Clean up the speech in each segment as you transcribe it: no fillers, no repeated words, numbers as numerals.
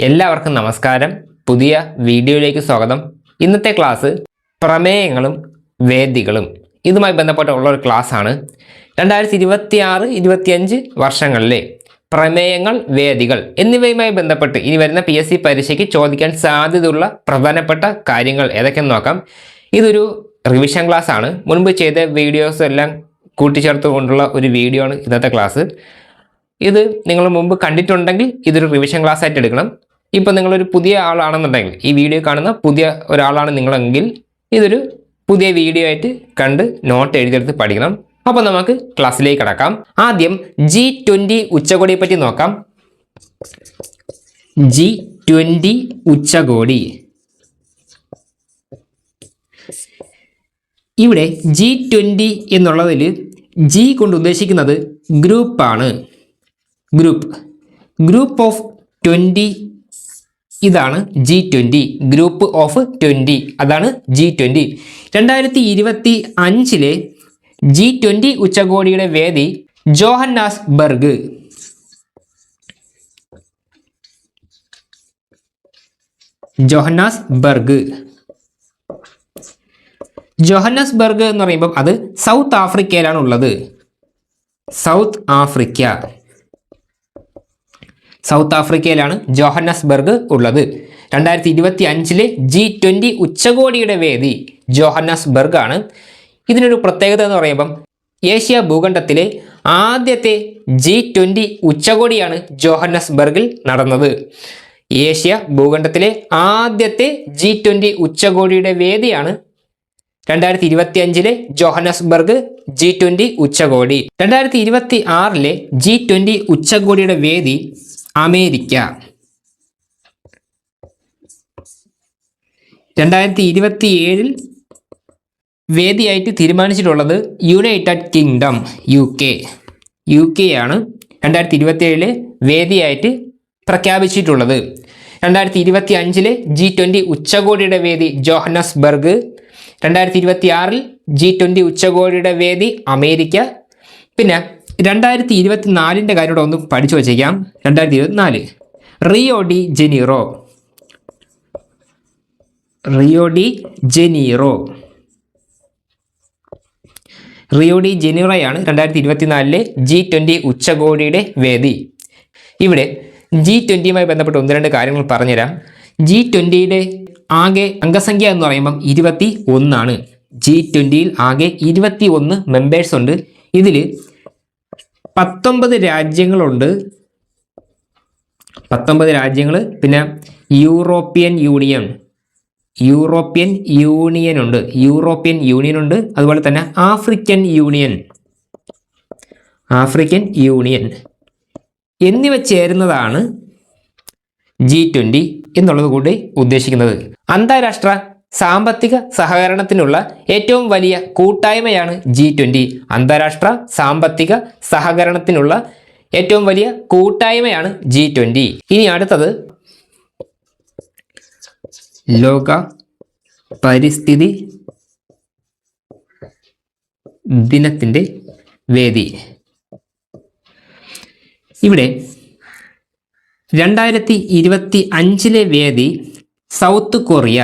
എല്ലാവർക്കും നമസ്കാരം. പുതിയ വീഡിയോയിലേക്ക് സ്വാഗതം. ഇന്നത്തെ ക്ലാസ് പ്രമേയങ്ങളും വേദികളും ഇതുമായി ബന്ധപ്പെട്ടുള്ള ഒരു ക്ലാസ്സാണ്. 2026-25 വർഷങ്ങളിലെ പ്രമേയങ്ങൾ, വേദികൾ എന്നിവയുമായി ബന്ധപ്പെട്ട് ഇനി വരുന്ന PSC പരീക്ഷയ്ക്ക് ചോദിക്കാൻ സാധ്യതയുള്ള പ്രധാനപ്പെട്ട കാര്യങ്ങൾ ഏതൊക്കെയെന്ന് നോക്കാം. ഇതൊരു റിവിഷൻ ക്ലാസ് ആണ്. മുൻപ് ചെയ്ത വീഡിയോസ് എല്ലാം കൂട്ടിച്ചേർത്തുകൊണ്ടുള്ള ഒരു വീഡിയോ ആണ് ഇന്നത്തെ ക്ലാസ്. ഇത് നിങ്ങൾ മുമ്പ് കണ്ടിട്ടുണ്ടെങ്കിൽ ഇതൊരു റിവിഷൻ ക്ലാസ് ആയിട്ട് എടുക്കണം. ഇപ്പോൾ നിങ്ങളൊരു പുതിയ ആളാണെന്നുണ്ടെങ്കിൽ, ഈ വീഡിയോ കാണുന്ന പുതിയ ഒരാളാണ് നിങ്ങളെങ്കിൽ ഇതൊരു പുതിയ വീഡിയോ ആയിട്ട് കണ്ട് നോട്ട് എഴുതിയെടുത്ത് പഠിക്കണം. അപ്പോൾ നമുക്ക് ക്ലാസ്സിലേക്ക് കടക്കാം. ആദ്യം G20 ഉച്ചകോടിയെ പറ്റി നോക്കാം. G20 ഉച്ചകോടി. ഇവിടെ G20 എന്നുള്ളതിൽ G കൊണ്ട് ഉദ്ദേശിക്കുന്നത് ഗ്രൂപ്പാണ്. ഗ്രൂപ്പ് ഓഫ് 20 ഇതാണ് G20. ഗ്രൂപ്പ് ഓഫ് 20 അതാണ് G20. 2025 G20 ഉച്ചകോടിയുടെ വേദി ജോഹന്നാസ്ബർഗ്. ജോഹന്നാസ്ബർഗ് എന്ന് പറയുമ്പോൾ അത് സൗത്ത് ആഫ്രിക്കയിലാണ് ഉള്ളത്. സൗത്ത് ആഫ്രിക്കയിലാണ് ജോഹന്നാസ്ബർഗ് ഉള്ളത്. 2025 G20 ഉച്ചകോടിയുടെ വേദി ജോഹന്നാസ്ബർഗ് ആണ്. ഇതിനൊരു പ്രത്യേകത എന്ന് പറയുമ്പം ഏഷ്യ ഭൂഖണ്ഡത്തിലെ ആദ്യത്തെ G20 ഉച്ചകോടിയാണ് ജോഹന്നാസ്ബർഗിൽ നടന്നത്. ഏഷ്യ ഭൂഖണ്ഡത്തിലെ ആദ്യത്തെ G20 ഉച്ചകോടിയുടെ വേദിയാണ് 2025 ജോഹന്നാസ്ബർഗ് G20 ഉച്ചകോടി. 2026 G20 ഉച്ചകോടിയുടെ വേദി അമേരിക്ക. 2027 വേദിയായിട്ട് തീരുമാനിച്ചിട്ടുള്ളത് യുണൈറ്റഡ് കിങ്ഡം, UK ആണ് 2027 വേദിയായിട്ട് പ്രഖ്യാപിച്ചിട്ടുള്ളത്. 2025 G20 ഉച്ചകോടിയുടെ വേദി ജോഹന്നാസ്ബർഗ്. 2026 G20 ഉച്ചകോടിയുടെ വേദി അമേരിക്ക. പിന്നെ 2024 കാര്യം കൂടെ ഒന്ന് പഠിച്ചു വച്ചേക്കാം. 2024 റിയോ ഡി ജനീറോ ആണ് 2024 G20 ഉച്ചകോടിയുടെ വേദി. ഇവിടെ G20യുമായി ബന്ധപ്പെട്ട് ഒന്ന് രണ്ട് കാര്യങ്ങൾ പറഞ്ഞുതരാം. G20യുടെ ആകെ അംഗസംഖ്യ എന്ന് പറയുമ്പം 21 ആണ്. G20യിൽ ആകെ 21 മെമ്പേഴ്സ് ഉണ്ട്. ഇതിൽ 19 രാജ്യങ്ങളുണ്ട്. 19 രാജ്യങ്ങൾ. പിന്നെ യൂറോപ്യൻ യൂണിയൻ ഉണ്ട്. അതുപോലെ തന്നെ ആഫ്രിക്കൻ യൂണിയൻ എന്നിവ ചേരുന്നതാണ് G20 എന്നുള്ളത് കൂടി ഉദ്ദേശിക്കുന്നത്. അന്താരാഷ്ട്ര സാമ്പത്തിക സഹകരണത്തിനുള്ള ഏറ്റവും വലിയ കൂട്ടായ്മയാണ് G20. അന്താരാഷ്ട്ര സാമ്പത്തിക സഹകരണത്തിനുള്ള ഏറ്റവും വലിയ കൂട്ടായ്മയാണ് G20. ഇനി അടുത്തത് ലോക പരിസ്ഥിതി ദിനത്തിൻ്റെ വേദി. ഇവിടെ 2025 വേദി സൗത്ത് കൊറിയ.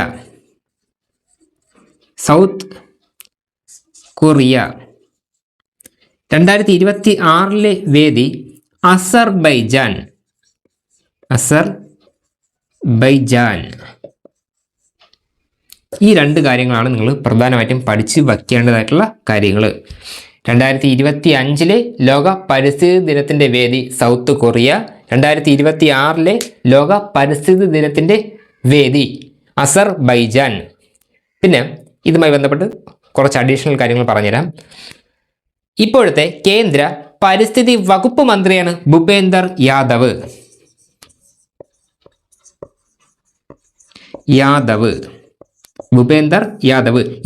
2026 വേദി അസർബൈജാൻ. ഈ രണ്ട് കാര്യങ്ങളാണ് നിങ്ങൾ പ്രധാനമായിട്ടും പഠിച്ച് വയ്ക്കേണ്ടതായിട്ടുള്ള കാര്യങ്ങൾ. 2025 ലോക പരിസ്ഥിതി ദിനത്തിൻ്റെ വേദി സൗത്ത് കൊറിയ. 2026 ലോക പരിസ്ഥിതി ദിനത്തിൻ്റെ വേദി അസർബൈജാൻ. പിന്നെ ഇതുമായി ബന്ധപ്പെട്ട് കുറച്ച് അഡീഷണൽ കാര്യങ്ങൾ പറഞ്ഞുതരാം. ഇപ്പോഴത്തെ കേന്ദ്ര പരിസ്ഥിതി വകുപ്പ് മന്ത്രിയാണ് ഭൂപേന്ദർ യാദവ്.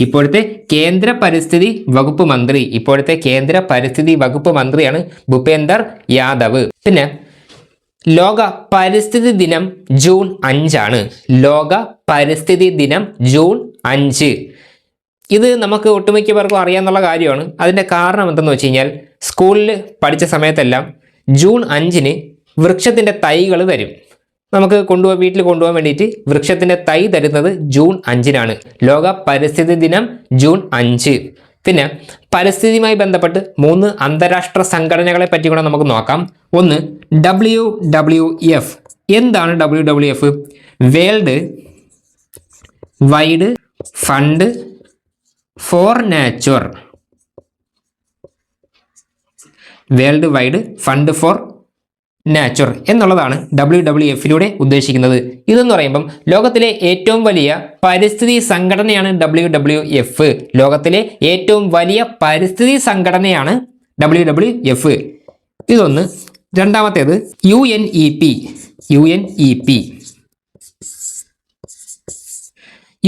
ഇപ്പോഴത്തെ കേന്ദ്ര പരിസ്ഥിതി വകുപ്പ് മന്ത്രിയാണ് ഭൂപേന്ദർ യാദവ്. പിന്നെ ലോക പരിസ്ഥിതി ദിനം ജൂൺ 5 ആണ്. ലോക പരിസ്ഥിതി ദിനം ജൂൺ 5. ഇത് നമുക്ക് ഒട്ടുമിക്ക പേർക്കും അറിയാമെന്നുള്ള കാര്യമാണ്. അതിൻ്റെ കാരണം എന്തെന്ന് വെച്ച് കഴിഞ്ഞാൽ സ്കൂളിൽ പഠിച്ച സമയത്തെല്ലാം ജൂൺ 5 വൃക്ഷത്തിൻ്റെ തൈകൾ തരും. നമുക്ക് വീട്ടിൽ കൊണ്ടുപോകാൻ വേണ്ടിയിട്ട് വൃക്ഷത്തിൻ്റെ തൈ തരുന്നത് ജൂൺ 5-നാണ്. ലോക പരിസ്ഥിതി ദിനം ജൂൺ 5. പിന്നെ പരിസ്ഥിതിയുമായി ബന്ധപ്പെട്ട് 3 അന്താരാഷ്ട്ര സംഘടനകളെ പറ്റി കൂടെ നമുക്ക് നോക്കാം. ഒന്ന് WWF. എന്താണ് WWF? World Wide Fund for Nature. World Wide Fund for Nature എന്നുള്ളതാണ് WWF-ലൂടെ ഉദ്ദേശിക്കുന്നത്. ഇതെന്ന് പറയുമ്പം ലോകത്തിലെ ഏറ്റവും വലിയ പരിസ്ഥിതി സംഘടനയാണ് WWF. ലോകത്തിലെ ഏറ്റവും വലിയ പരിസ്ഥിതി സംഘടനയാണ് WWF. ഇതൊന്ന്. രണ്ടാമത്തേത് UNEP.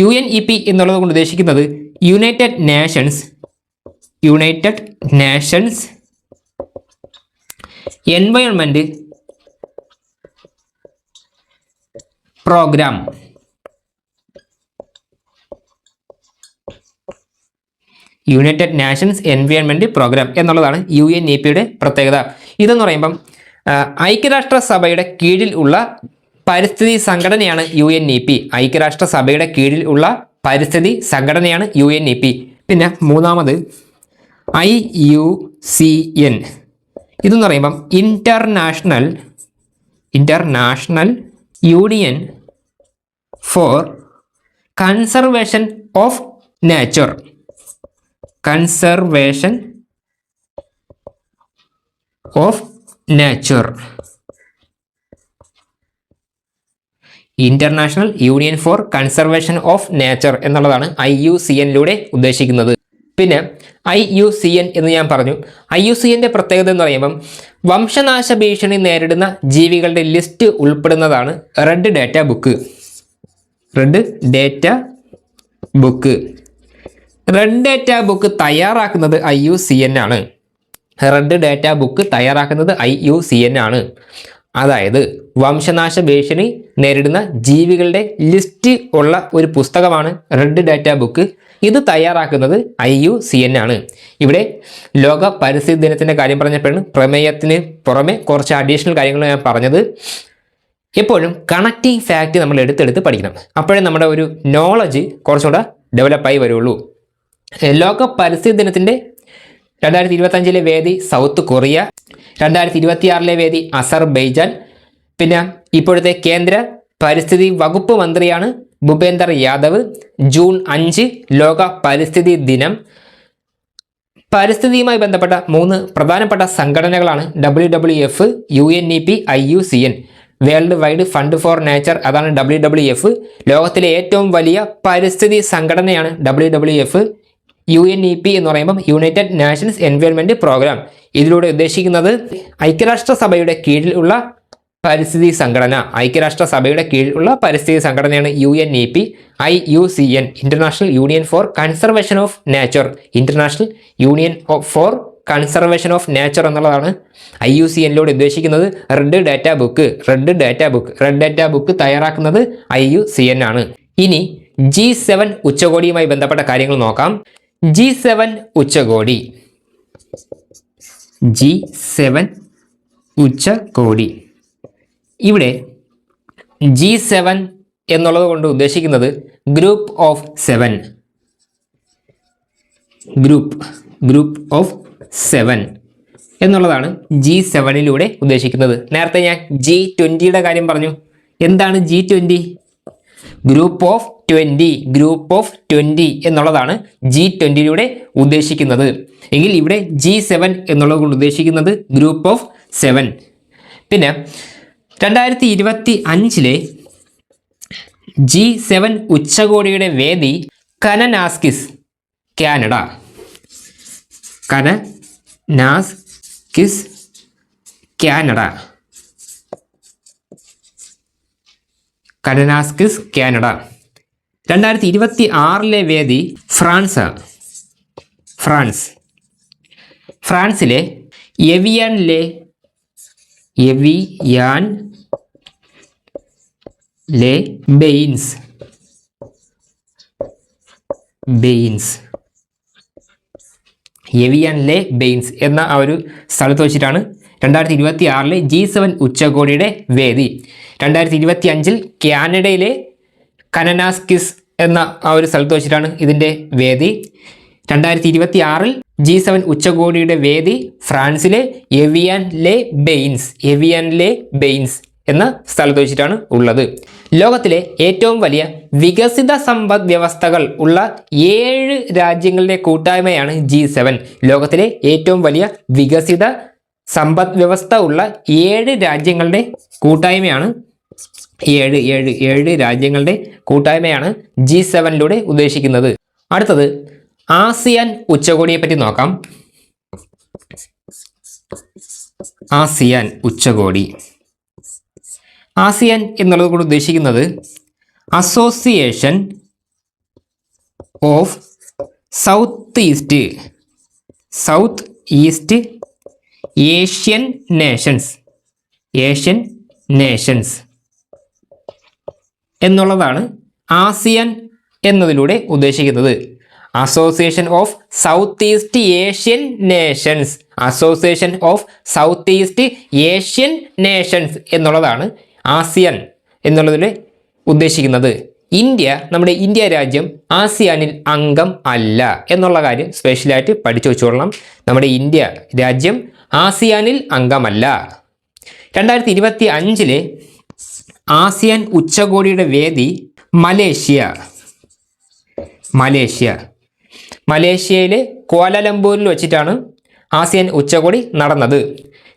UNEP എന്നുള്ളത് കൊണ്ട് ഉദ്ദേശിക്കുന്നത് United Nations Environment Programme. United Nations Environment Programme എന്നുള്ളതാണ് UNEP-യുടെ പ്രത്യേകത. ഇതെന്ന് പറയുമ്പം ഐക്യരാഷ്ട്രസഭയുടെ കീഴിൽ ഉള്ള പരിസ്ഥിതി സംഘടനയാണ് UNEP. ഐക്യരാഷ്ട്രസഭയുടെ കീഴിൽ ഉള്ള പരിസ്ഥിതി സംഘടനയാണ് UNEP. പിന്നെ മൂന്നാമത് IUCN. ഇതെന്ന് പറയുമ്പം International Union for Conservation of Nature. International Union for Conservation of Nature എന്നുള്ളതാണ് IUCN-ലൂടെ ഉദ്ദേശിക്കുന്നത്. പിന്നെ IUCN എന്ന് ഞാൻ പറഞ്ഞു. IUCN-ന്റെ പ്രത്യേകത എന്ന് പറയുമ്പം വംശനാശ ഭീഷണി നേരിടുന്ന ജീവികളുടെ ലിസ്റ്റ് ഉൾപ്പെടുന്നതാണ് red Data book. Red Data Book തയ്യാറാക്കുന്നത് IUCN ആണ്. അതായത് വംശനാശ ഭീഷണി നേരിടുന്ന ജീവികളുടെ ലിസ്റ്റ് ഉള്ള ഒരു പുസ്തകമാണ് റെഡ് ഡേറ്റ ബുക്ക്. ഇത് തയ്യാറാക്കുന്നത് IUCN ആണ്. ഇവിടെ ലോക പരിസ്ഥിതി ദിനത്തിൻ്റെ കാര്യം പറഞ്ഞപ്പോഴാണ് പ്രമേയത്തിന് പുറമെ കുറച്ച് അഡീഷണൽ കാര്യങ്ങൾ ഞാൻ പറഞ്ഞത്. എപ്പോഴും കണക്റ്റിംഗ് ഫാക്റ്റ് നമ്മൾ എടുത്തെടുത്ത് പഠിക്കണം. അപ്പോഴേ നമ്മുടെ ഒരു നോളജ് കുറച്ചുകൂടെ ഡെവലപ്പായി വരുള്ളൂ. ലോക പരിസ്ഥിതി ദിനത്തിൻ്റെ 2025-ലെ വേദി സൗത്ത് കൊറിയ, 2026-ലെ വേദി അസർബൈജാൻ. പിന്നെ ഇപ്പോഴത്തെ കേന്ദ്ര പരിസ്ഥിതി വകുപ്പ് മന്ത്രിയാണ് ഭൂപേന്ദർ യാദവ്. ജൂൺ 5 ലോക പരിസ്ഥിതി ദിനം. പരിസ്ഥിതിയുമായി ബന്ധപ്പെട്ട 3 പ്രധാനപ്പെട്ട സംഘടനകളാണ് WWF, UNEP, IUCN. World Wide Fund for Nature അതാണ് WWF. ലോകത്തിലെ ഏറ്റവും വലിയ പരിസ്ഥിതി സംഘടനയാണ് WWF. UNEP എന്ന് പറയുമ്പം യുണൈറ്റഡ് നേഷൻസ് എൻവയോൺമെന്റ് പ്രോഗ്രാം. ഇതിലൂടെ ഉദ്ദേശിക്കുന്നത് ഐക്യരാഷ്ട്രസഭയുടെ കീഴിൽ ഉള്ള പരിസ്ഥിതി സംഘടനയാണ് UNEP. IUCN International Union for Conservation of Nature എന്നുള്ളതാണ് IUCN-ലൂടെ ഉദ്ദേശിക്കുന്നത്. റെഡ് ഡേറ്റ ബുക്ക് തയ്യാറാക്കുന്നത് IUCN ആണ്. ഇനി G7 ഉച്ചകോടിയുമായി ബന്ധപ്പെട്ട കാര്യങ്ങൾ നോക്കാം. G7 ഉച്ചകോടി. ഇവിടെ G7 എന്നുള്ളത് കൊണ്ട് ഉദ്ദേശിക്കുന്നത് ഗ്രൂപ്പ് ഓഫ് 7 എന്നുള്ളതാണ് G7-ലൂടെ ഉദ്ദേശിക്കുന്നത്. നേരത്തെ ഞാൻ G20-യുടെ കാര്യം പറഞ്ഞു. എന്താണ് G20? ഗ്രൂപ്പ് ഓഫ് 20 എന്നുള്ളതാണ് G20-ലൂടെ ഉദ്ദേശിക്കുന്നത്. എങ്കിൽ ഇവിടെ G7 എന്നുള്ളത് കൊണ്ട് ഉദ്ദേശിക്കുന്നത് ഗ്രൂപ്പ് ഓഫ് 7. പിന്നെ 2025-ലെ G7 ഉച്ചകോടിയുടെ വേദി കനനാസ്കിസ്, കാനഡ. Kananaskis Canada. 2026-ലെ വേദി ഫ്രാൻസിലെ എവിയാനിലെ ബെയിൻസ് എന്ന ആ ഒരു സ്ഥലത്ത് വെച്ചിട്ടാണ് 2026-ലെ G7 ഉച്ചകോടിയുടെ വേദി. 2025 കാനഡയിലെ കനനാസ്കിസ് എന്ന ആ ഒരു സ്ഥലത്ത് വെച്ചിട്ടാണ് ഇതിൻ്റെ വേദി. 2026 G7 ഉച്ചകോടിയുടെ വേദി ഫ്രാൻസിലെ എവിയാൻ ലെ ബെയിൻസ് എന്ന സ്ഥലത്ത് വെച്ചിട്ടാണ് ഉള്ളത്. ലോകത്തിലെ ഏറ്റവും വലിയ വികസിത സമ്പദ് വ്യവസ്ഥകൾ ഉള്ള 7 രാജ്യങ്ങളുടെ കൂട്ടായ്മയാണ് G7. ലോകത്തിലെ ഏറ്റവും വലിയ വികസിത സമ്പദ് വ്യവസ്ഥ ഉള്ള 7 രാജ്യങ്ങളുടെ കൂട്ടായ്മയാണ് 7 രാജ്യങ്ങളുടെ കൂട്ടായ്മയാണ് G7 ഉദ്ദേശിക്കുന്നത്. അടുത്തത് ആസിയാൻ ഉച്ചകോടിയെ പറ്റി നോക്കാം. ആസിയാൻ ഉച്ചകോടി. ആസിയാൻ എന്നുള്ളത് കൊണ്ട് ഉദ്ദേശിക്കുന്നത് association of south east Asian Nations എന്നുള്ളതാണ് ആസിയാൻ എന്നതിലൂടെ ഉദ്ദേശിക്കുന്നത്. Association of south east Asian Nations എന്നുള്ളതാണ് ആസിയാൻ എന്നുള്ളതിൽ ഉദ്ദേശിക്കുന്നത്. നമ്മുടെ ഇന്ത്യ രാജ്യം ആസിയാനിൽ അംഗം അല്ല എന്നുള്ള കാര്യം സ്പെഷ്യലായിട്ട് പഠിച്ചു വെച്ചോളണം. നമ്മുടെ ഇന്ത്യ രാജ്യം ആസിയാനിൽ അംഗമല്ല. 2025 ആസിയാൻ ഉച്ചകോടിയുടെ വേദി മലേഷ്യയിലെ ക്വാലലംപൂരിൽ വെച്ചിട്ടാണ് ആസിയാൻ ഉച്ചകോടി നടന്നത്.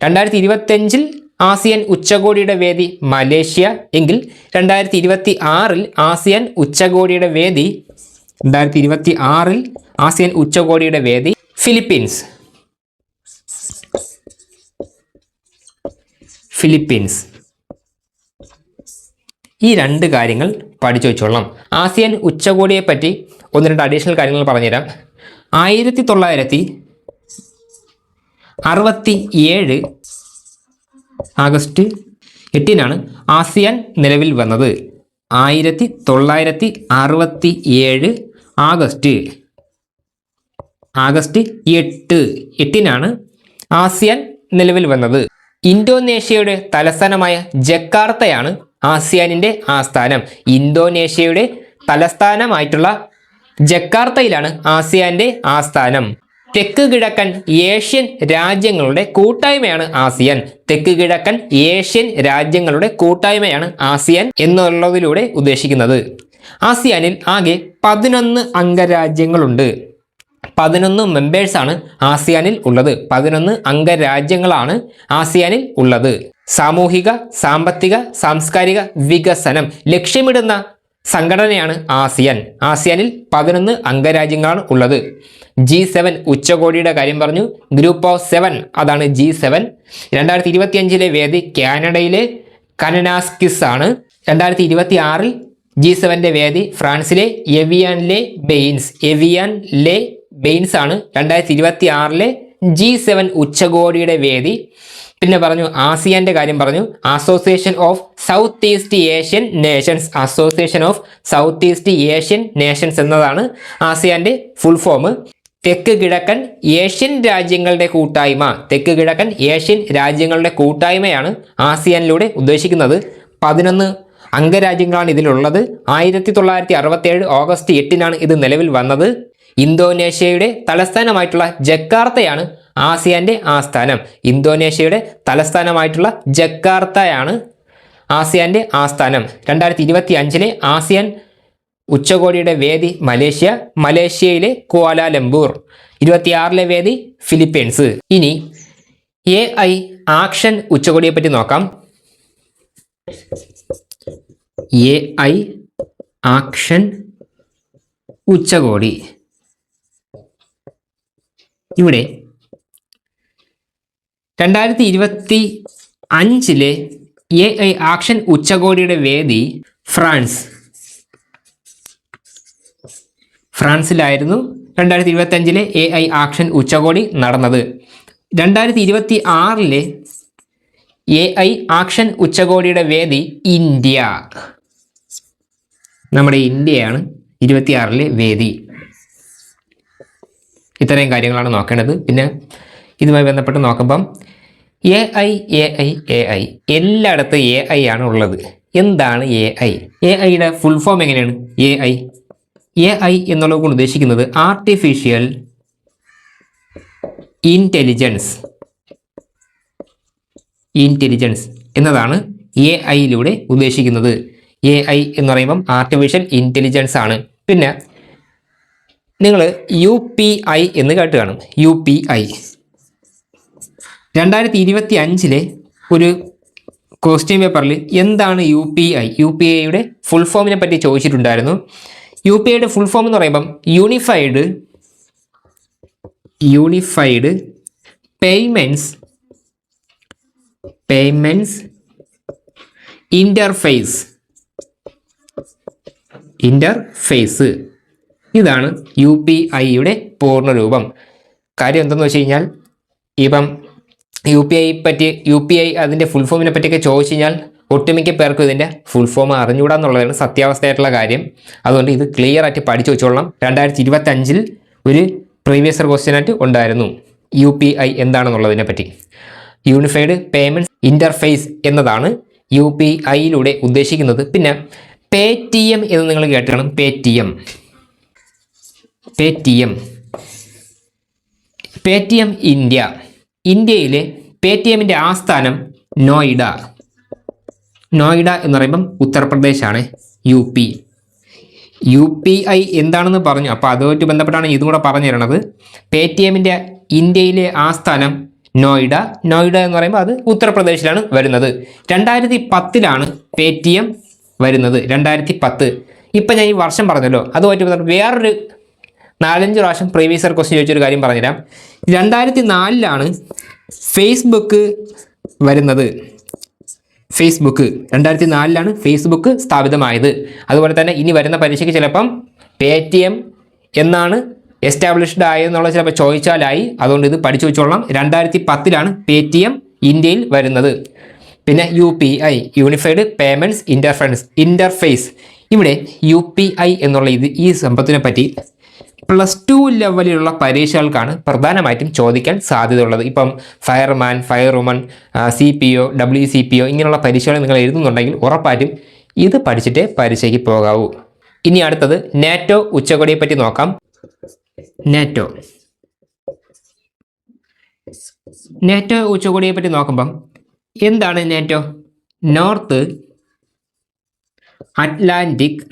2025 ആസിയാൻ ഉച്ചകോടിയുടെ വേദി മലേഷ്യ എങ്കിൽ 2026 ആസിയാൻ ഉച്ചകോടിയുടെ വേദി ഫിലിപ്പീൻസ്. ഈ 2 കാര്യങ്ങൾ പഠിച്ചു വെച്ചോളാം. ആസിയാൻ ഉച്ചകോടിയെ പറ്റി 1-2 അഡീഷണൽ കാര്യങ്ങൾ പറഞ്ഞുതരാം. 1967 ആഗസ്റ്റ് 8 ആസിയാൻ നിലവിൽ വന്നത്. 1967 ആഗസ്റ്റ് 8 ആസിയാൻ നിലവിൽ വന്നത്. ഇന്തോനേഷ്യയുടെ തലസ്ഥാനമായ ജക്കാർത്തയാണ് ആസിയാനിൻ്റെ ആസ്ഥാനം. ഇന്തോനേഷ്യയുടെ തലസ്ഥാനമായിട്ടുള്ള ജക്കാർത്തയിലാണ് ആസിയാന്റെ ആസ്ഥാനം. തെക്ക് കിഴക്കൻ ഏഷ്യൻ രാജ്യങ്ങളുടെ കൂട്ടായ്മയാണ് ആസിയാൻ എന്നുള്ളതിലൂടെ ഉദ്ദേശിക്കുന്നത്. ആസിയാനിൽ ആകെ 11 അംഗരാജ്യങ്ങളുണ്ട്. 11 മെമ്പേഴ്സാണ് ആസിയാനിൽ ഉള്ളത്. 11 അംഗരാജ്യങ്ങളാണ് ആസിയാനിൽ ഉള്ളത്. സാമൂഹിക, സാമ്പത്തിക, സാംസ്കാരിക വികസനം ലക്ഷ്യമിടുന്ന സംഘടനയാണ് ആസിയാനിൽ 11 അംഗരാജ്യങ്ങളാണ് ഉള്ളത്. G7 ഉച്ചകോടിയുടെ കാര്യം പറഞ്ഞു. ഗ്രൂപ്പ് ഓഫ് 7 അതാണ് G7. 2025 വേദി കാനഡയിലെ കനനാസ്കിസ് ആണ്. 2026 G7 വേദി ഫ്രാൻസിലെ എവിയാൻ ലെ ബെയിൻസ് ആണ്. 2026 G7 ഉച്ചകോടിയുടെ വേദി. പിന്നെ പറഞ്ഞു ആസിയാന്റെ കാര്യം പറഞ്ഞു. Association of south east Asian Nations എന്നതാണ് ആസിയാന്റെ ഫുൾ ഫോം. തെക്ക് കിഴക്കൻ ഏഷ്യൻ രാജ്യങ്ങളുടെ കൂട്ടായ്മയാണ് ആസിയാനിലൂടെ ഉദ്ദേശിക്കുന്നത്. 11 അംഗരാജ്യങ്ങളാണ് ഇതിലുള്ളത്. 1967 ഓഗസ്റ്റ് 8 ഇത് നിലവിൽ വന്നത്. ഇന്തോനേഷ്യയുടെ തലസ്ഥാനമായിട്ടുള്ള ജക്കാർത്തയാണ് ആസിയാന്റെ ആസ്ഥാനം. 2025 ആസിയാൻ ഉച്ചകോടിയുടെ വേദി മലേഷ്യയിലെ ക്വാലാലംപൂർ. 26 വേദി ഫിലിപ്പീൻസ്. ഇനി AI ആക്ഷൻ ഉച്ചകോടിയെ പറ്റി നോക്കാം. AI ആക്ഷൻ ഉച്ചകോടി. ഇവിടെ 2025 AI ആക്ഷൻ ഉച്ചകോടിയുടെ വേദി ഫ്രാൻസിലായിരുന്നു 2025 AI ആക്ഷൻ ഉച്ചകോടി നടന്നത്. 2026 AI ആക്ഷൻ ഉച്ചകോടിയുടെ വേദി ഇന്ത്യ. നമ്മുടെ ഇന്ത്യയാണ് 26 വേദി. ഇത്രയും കാര്യങ്ങളാണ് നോക്കേണ്ടത്. പിന്നെ ഇതുമായി ബന്ധപ്പെട്ട് നോക്കുമ്പം AI AI എല്ലായിടത്തും AI ആണ് ഉള്ളത്. എന്താണ് AI? AIയുടെ ഫുൾ ഫോം എങ്ങനെയാണ്? AI എന്നുള്ളത് കൊണ്ട് ഉദ്ദേശിക്കുന്നത് ആർട്ടിഫിഷ്യൽ ഇൻ്റലിജൻസ് എന്നതാണ് AIയിലൂടെ ഉദ്ദേശിക്കുന്നത്. AI എന്ന് പറയുമ്പം ആർട്ടിഫിഷ്യൽ ഇൻ്റലിജൻസ് ആണ്. പിന്നെ നിങ്ങൾ UPI എന്ന് കേട്ട് കാണും. UPI 2025 ഒരു ക്വസ്റ്റ്യൻ പേപ്പറിൽ എന്താണ് UPIയുടെ ഫുൾ ഫോമിനെ പറ്റി ചോദിച്ചിട്ടുണ്ടായിരുന്നു. UPIയുടെ ഫുൾ ഫോം എന്ന് പറയുമ്പം യൂണിഫൈഡ് പേയ്മെൻറ്റ്സ് ഇൻ്റർഫേസ്. ഇതാണ് UPIയുടെ പൂർണ്ണരൂപം. കാര്യം എന്തെന്ന് വെച്ച് കഴിഞ്ഞാൽ ഇപ്പം UPI അതിൻ്റെ ഫുൾ ഫോമിനെ പറ്റിയൊക്കെ ചോദിച്ചു കഴിഞ്ഞാൽ ഒട്ടുമിക്ക പേർക്കും ഇതിൻ്റെ ഫുൾ ഫോം അറിഞ്ഞുകൂടാന്നുള്ളതാണ് സത്യാവസ്ഥയായിട്ടുള്ള കാര്യം. അതുകൊണ്ട് ഇത് ക്ലിയർ ആയിട്ട് പഠിച്ചു വെച്ചോളണം. 2025 ഒരു പ്രീവിയസ് ഇയർ ക്വസ്റ്റ്യൻ ആയിട്ട് ഉണ്ടായിരുന്നു UPI എന്താണെന്നുള്ളതിനെ പറ്റി. യൂണിഫൈഡ് പേയ്മെൻറ്റ്സ് ഇൻ്റർഫേസ് എന്നതാണ് UPIയിലൂടെ ഉദ്ദേശിക്കുന്നത്. പിന്നെ Paytm എന്ന് നിങ്ങൾ കേട്ടാണ്. Paytm ഇന്ത്യയിലെ Paytmൻ്റെ ആസ്ഥാനം നോയിഡ എന്ന് പറയുമ്പം ഉത്തർപ്രദേശാണ്. UPI എന്താണെന്ന് പറഞ്ഞു. അപ്പോൾ അതുമായിട്ട് ബന്ധപ്പെട്ടാണ് ഇതും കൂടെ പറഞ്ഞു തരണത്. Paytmൻ്റെ ഇന്ത്യയിലെ ആസ്ഥാനം നോയിഡ എന്ന് പറയുമ്പോൾ അത് ഉത്തർപ്രദേശിലാണ് വരുന്നത്. 2010 Paytm വരുന്നത്. 2010. ഇപ്പം ഞാൻ ഈ വർഷം പറഞ്ഞല്ലോ, അതുമായിട്ട് ബന്ധപ്പെട്ട് വേറൊരു 4-5 പ്രാവശ്യം പ്രീവിയസ് ഇയർ ക്വസ്റ്റ്യൻ ചോദിച്ചൊരു കാര്യം പറഞ്ഞുതരാം. 2004 ഫേസ്ബുക്ക് വരുന്നത്. 2004 ഫേസ്ബുക്ക് സ്ഥാപിതമായത്. അതുപോലെ തന്നെ ഇനി വരുന്ന പരീക്ഷയ്ക്ക് ചിലപ്പം Paytm എന്നാണ് എസ്റ്റാബ്ലിഷ്ഡ് ആയെന്നുള്ളത് ചിലപ്പോൾ ചോദിച്ചാലായി. അതുകൊണ്ട് ഇത് പഠിച്ചു വെച്ചോളാം. 2010 Paytm ഇന്ത്യയിൽ വരുന്നത്. പിന്നെ UPI യൂണിഫൈഡ് പേയ്മെൻറ്റ്സ് ഇൻ്റർഫേസ്. ഇവിടെ UPI എന്നുള്ള ഈ സംഭവത്തിനെ പറ്റി +2 ലെവലിലുള്ള പരീക്ഷകൾക്കാണ് പ്രധാനമായിട്ടും ചോദിക്കാൻ സാധ്യതയുള്ളത്. ഇപ്പം ഫയർമാൻ, ഫയർവുമൺ, CPO, WCPO ഇങ്ങനെയുള്ള പരീക്ഷകൾ നിങ്ങൾ എഴുതുന്നുണ്ടെങ്കിൽ ഉറപ്പായിട്ടും ഇത് പഠിച്ചിട്ടേ പരീക്ഷയ്ക്ക് പോകാവൂ. ഇനി അടുത്തത് NATO ഉച്ചകോടിയെ പറ്റി നോക്കാം. NATO ഉച്ചകോടിയെ പറ്റി നോക്കുമ്പം എന്താണ് NATO? North Atlantic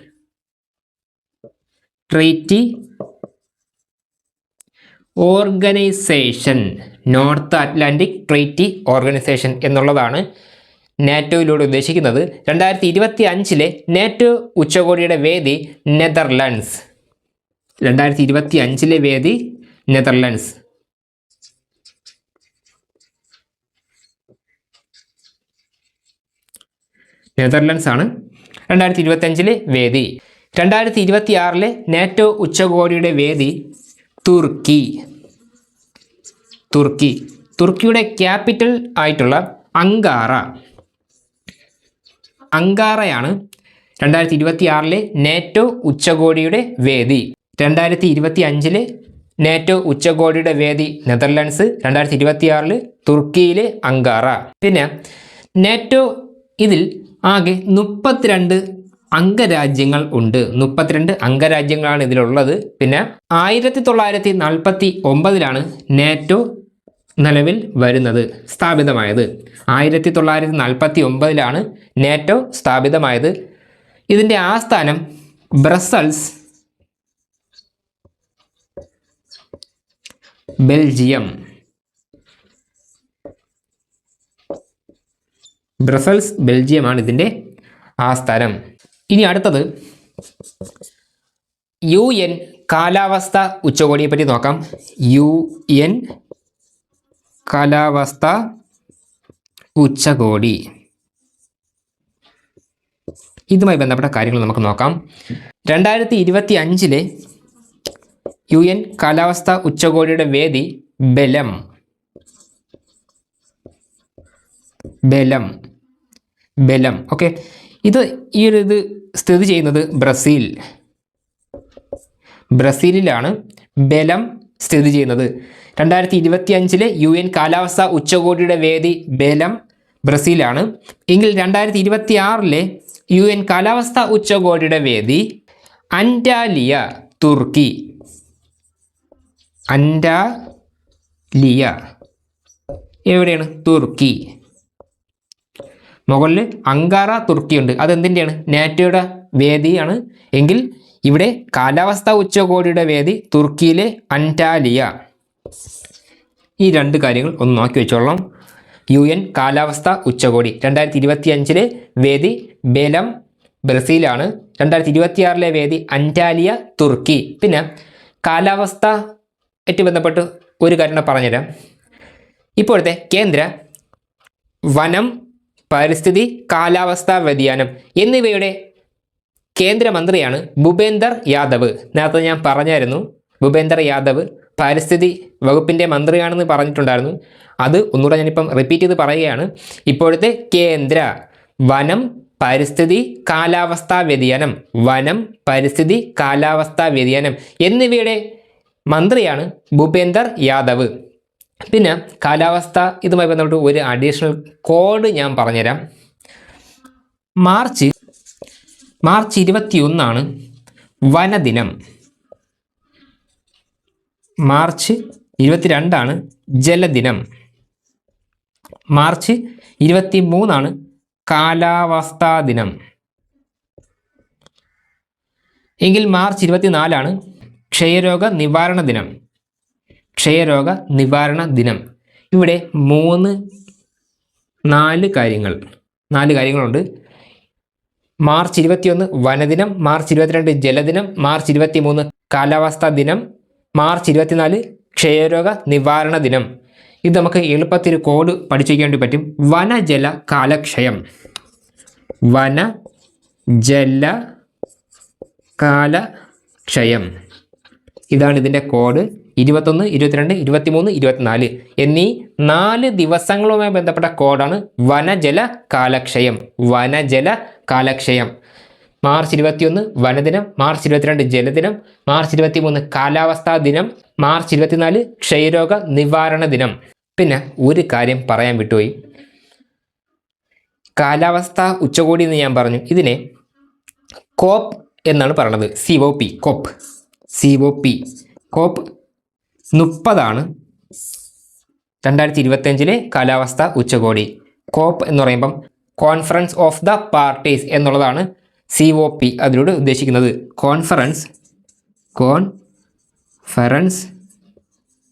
treaty organisation എന്നുള്ളതാണ് നാറ്റോയിലൂടെ ഉദ്ദേശിക്കുന്നത്. 2025 NATO ഉച്ചകോടിയുടെ വേദി നെതർലൻഡ്സ്. 2025 വേദി നെതർലൻഡ്സ് ആണ് 2025 വേദി. 2026 NATO ഉച്ചകോടിയുടെ വേദി തുർക്കിയുടെ ക്യാപിറ്റൽ ആയിട്ടുള്ള അങ്കാറയാണ് 2026 NATO ഉച്ചകോടിയുടെ വേദി. 2025 NATO ഉച്ചകോടിയുടെ വേദി നെതർലൻഡ്സ്, 2026 തുർക്കിയിലെ അങ്കാറ. പിന്നെ NATO ഇതിൽ ആകെ 32 അംഗരാജ്യങ്ങൾ ഉണ്ട്. 32 അംഗരാജ്യങ്ങളാണ് ഇതിലുള്ളത്. പിന്നെ 1949 NATO നിലവിൽ വരുന്നത്, സ്ഥാപിതമായത്. 1949 NATO സ്ഥാപിതമായത്. ഇതിൻ്റെ ആസ്ഥാനം ബ്രസൽസ്, ബെൽജിയം. ബെൽജിയമാണ് ഇതിൻ്റെ ആസ്ഥാനം. ഇനി അടുത്തത് UN കാലാവസ്ഥ ഉച്ചകോടിയെ പറ്റി നോക്കാം. UN കാലാവസ്ഥ ഉച്ചകോടി, ഇതുമായി ബന്ധപ്പെട്ട കാര്യങ്ങൾ നമുക്ക് നോക്കാം. 2025 UN കാലാവസ്ഥ ഉച്ചകോടിയുടെ വേദി ബെലം. ഓക്കെ, ഇത് സ്ഥിതി ചെയ്യുന്നത് ബ്രസീലിലാണ്. ബെലം സ്ഥിതി ചെയ്യുന്നത്? 2025 UN കാലാവസ്ഥാ ഉച്ചകോടിയുടെ വേദി ബെലം ബ്രസീലാണ്. എങ്കിൽ 2026 UN കാലാവസ്ഥാ ഉച്ചകോടിയുടെ വേദി അന്റാലിയ തുർക്കി. അന്റാലിയ എവിടെയാണ്? തുർക്കി. മുകളിൽ അങ്കാറ തുർക്കിയുണ്ട്. അതെന്തിൻ്റെയാണ്? നാറ്റോയുടെ വേദിയാണ്. എങ്കിൽ ഇവിടെ കാലാവസ്ഥാ ഉച്ചകോടിയുടെ വേദി തുർക്കിയിലെ അന്റാലിയ. ഈ രണ്ട് കാര്യങ്ങൾ ഒന്ന് നോക്കി വെച്ചോളാം. UN കാലാവസ്ഥാ ഉച്ചകോടി 2025 വേദി ബെലം ബ്രസീലാണ്. 2026 വേദി അന്റാലിയ തുർക്കി. പിന്നെ കാലാവസ്ഥ ആയിട്ട് ബന്ധപ്പെട്ട് ഒരു കാര്യം പറഞ്ഞുതരാം. ഇപ്പോഴത്തെ കേന്ദ്ര വനം, പരിസ്ഥിതി, കാലാവസ്ഥാ വ്യതിയാനം എന്നിവയുടെ കേന്ദ്രമന്ത്രിയാണ് ഭൂപേന്ദർ യാദവ്. നേരത്തെ ഞാൻ പറഞ്ഞായിരുന്നു, ഭൂപേന്ദർ യാദവ് പരിസ്ഥിതി വകുപ്പിൻ്റെ മന്ത്രിയാണെന്ന് പറഞ്ഞിട്ടുണ്ടായിരുന്നു. അത് ഒന്നുകൂടെ ഞാനിപ്പം റിപ്പീറ്റ് ചെയ്ത് പറയുകയാണ്. ഇപ്പോഴത്തെ കേന്ദ്ര വനം, പരിസ്ഥിതി, കാലാവസ്ഥാ വ്യതിയാനം, വനം, പരിസ്ഥിതി, കാലാവസ്ഥാ വ്യതിയാനം എന്നിവയുടെ മന്ത്രിയാണ് ഭൂപേന്ദർ യാദവ്. പിന്നെ കാലാവസ്ഥ ഇതുമായി ബന്ധപ്പെട്ട് ഒരു അഡീഷണൽ കോഡ് ഞാൻ പറഞ്ഞുതരാം. മാർച്ച് 21 വനദിനം. മാർച്ച് 22 ജലദിനം. മാർച്ച് 23 കാലാവസ്ഥാ ദിനം. എങ്കിൽ മാർച്ച് 24 ക്ഷയരോഗ നിവാരണ ദിനം. ക്ഷയരോഗ നിവാരണ ദിനം. ഇവിടെ 4 കാര്യങ്ങളുണ്ട്. മാർച്ച് 21 വനദിനം, മാർച്ച് 22 ജലദിനം, മാർച്ച് 23 കാലാവസ്ഥാ ദിനം, മാർച്ച് 24 ക്ഷയരോഗ നിവാരണ ദിനം. ഇത് നമുക്ക് എളുപ്പത്തിൽ കോഡ് പഠിച്ചു വയ്ക്കാൻ വേണ്ടി പറ്റും. വനജല കാലക്ഷയം. വനജല കാലക്ഷയം. ഇതാണ് ഇതിൻ്റെ കോഡ്. 21, 22, 23, 24 എന്നീ 4 ദിവസങ്ങളുമായി ബന്ധപ്പെട്ട കോഡാണ് വനജല കാലക്ഷയം. വനജല കാലക്ഷയം. മാർച്ച് 21 വനദിനം, മാർച്ച് 22 ജലദിനം, മാർച്ച് 23 കാലാവസ്ഥാ ദിനം, മാർച്ച് 24 ക്ഷയരോഗ നിവാരണ ദിനം. പിന്നെ ഒരു കാര്യം പറയാൻ വിട്ടുപോയി. കാലാവസ്ഥാ ഉച്ചകോടി എന്ന് ഞാൻ പറഞ്ഞു. ഇതിനെ കോപ്പ് എന്നാണ് പറയുന്നത്. COP. കോപ്പ് 30 2025 കാലാവസ്ഥാ ഉച്ചകോടി. കോപ്പ് എന്ന് പറയുമ്പം കോൺഫറൻസ് ഓഫ് ദ പാർട്ടീസ് എന്നുള്ളതാണ് COP അതിലൂടെ ഉദ്ദേശിക്കുന്നത്. Conference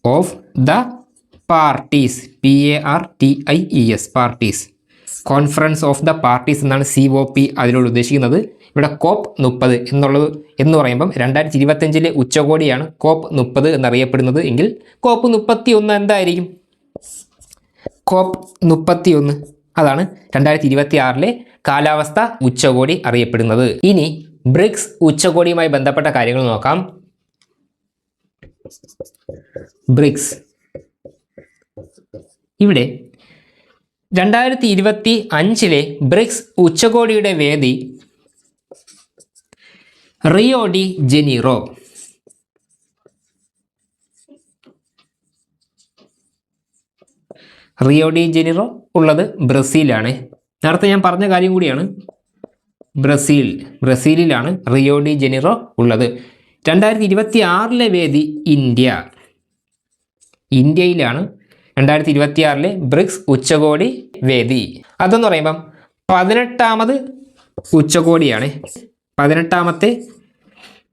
of the parties. PARTIES parties. Conference of the parties എന്നാണ് COP അതിലൂടെ ഉദ്ദേശിക്കുന്നത്. ഇവിടെ COP 30 എന്ന് പറയുമ്പം 2025 ഉച്ചകോടിയാണ് COP 30 എന്നറിയപ്പെടുന്നത്. എങ്കിൽ COP 31 എന്തായിരിക്കും? COP 31 അതാണ് 2026 കാലാവസ്ഥ ഉച്ചകോടി അറിയപ്പെടുന്നത്. ഇനി ബ്രിക്സ് ഉച്ചകോടിയുമായി ബന്ധപ്പെട്ട കാര്യങ്ങൾ നോക്കാം. ബ്രിക്സ്. ഇവിടെ 2025 ബ്രിക്സ് ഉച്ചകോടിയുടെ വേദി Rio de Janeiro. Rio de Janeiro ഉള്ളത് ബ്രസീലാണ്. നേരത്തെ ഞാൻ പറഞ്ഞ കാര്യം കൂടിയാണ്. ബ്രസീലിലാണ് റിയോ ഡി ജനീറോ ഉള്ളത്. 2026 വേദി ഇന്ത്യയിലാണ് 2026 ബ്രിക്സ് ഉച്ചകോടി വേദി. അതെന്ന് പറയുമ്പം 18ാമത് ഉച്ചകോടിയാണ്. 18ാമത്തെ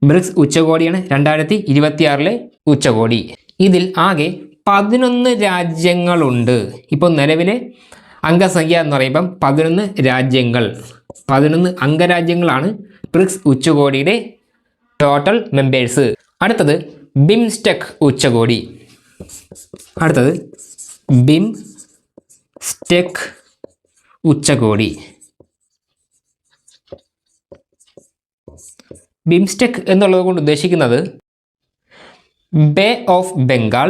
ബ്രിക്സ് ഉച്ചകോടിയാണ് 2026 ഉച്ചകോടി. ഇതിൽ ആകെ 11 രാജ്യങ്ങളുണ്ട്. ഇപ്പോൾ നിലവിലെ അംഗസംഖ്യ എന്ന് പറയുമ്പം 11 രാജ്യങ്ങൾ, 11 അംഗരാജ്യങ്ങളാണ് ബ്രിക്സ് ഉച്ചകോടിയുടെ ടോട്ടൽ മെമ്പേഴ്സ്. അടുത്തത് ബിംസ്റ്റെക് ഉച്ചകോടി. ബിംസ്റ്റെക് എന്നുള്ളത് കൊണ്ട് ഉദ്ദേശിക്കുന്നത് bay of Bengal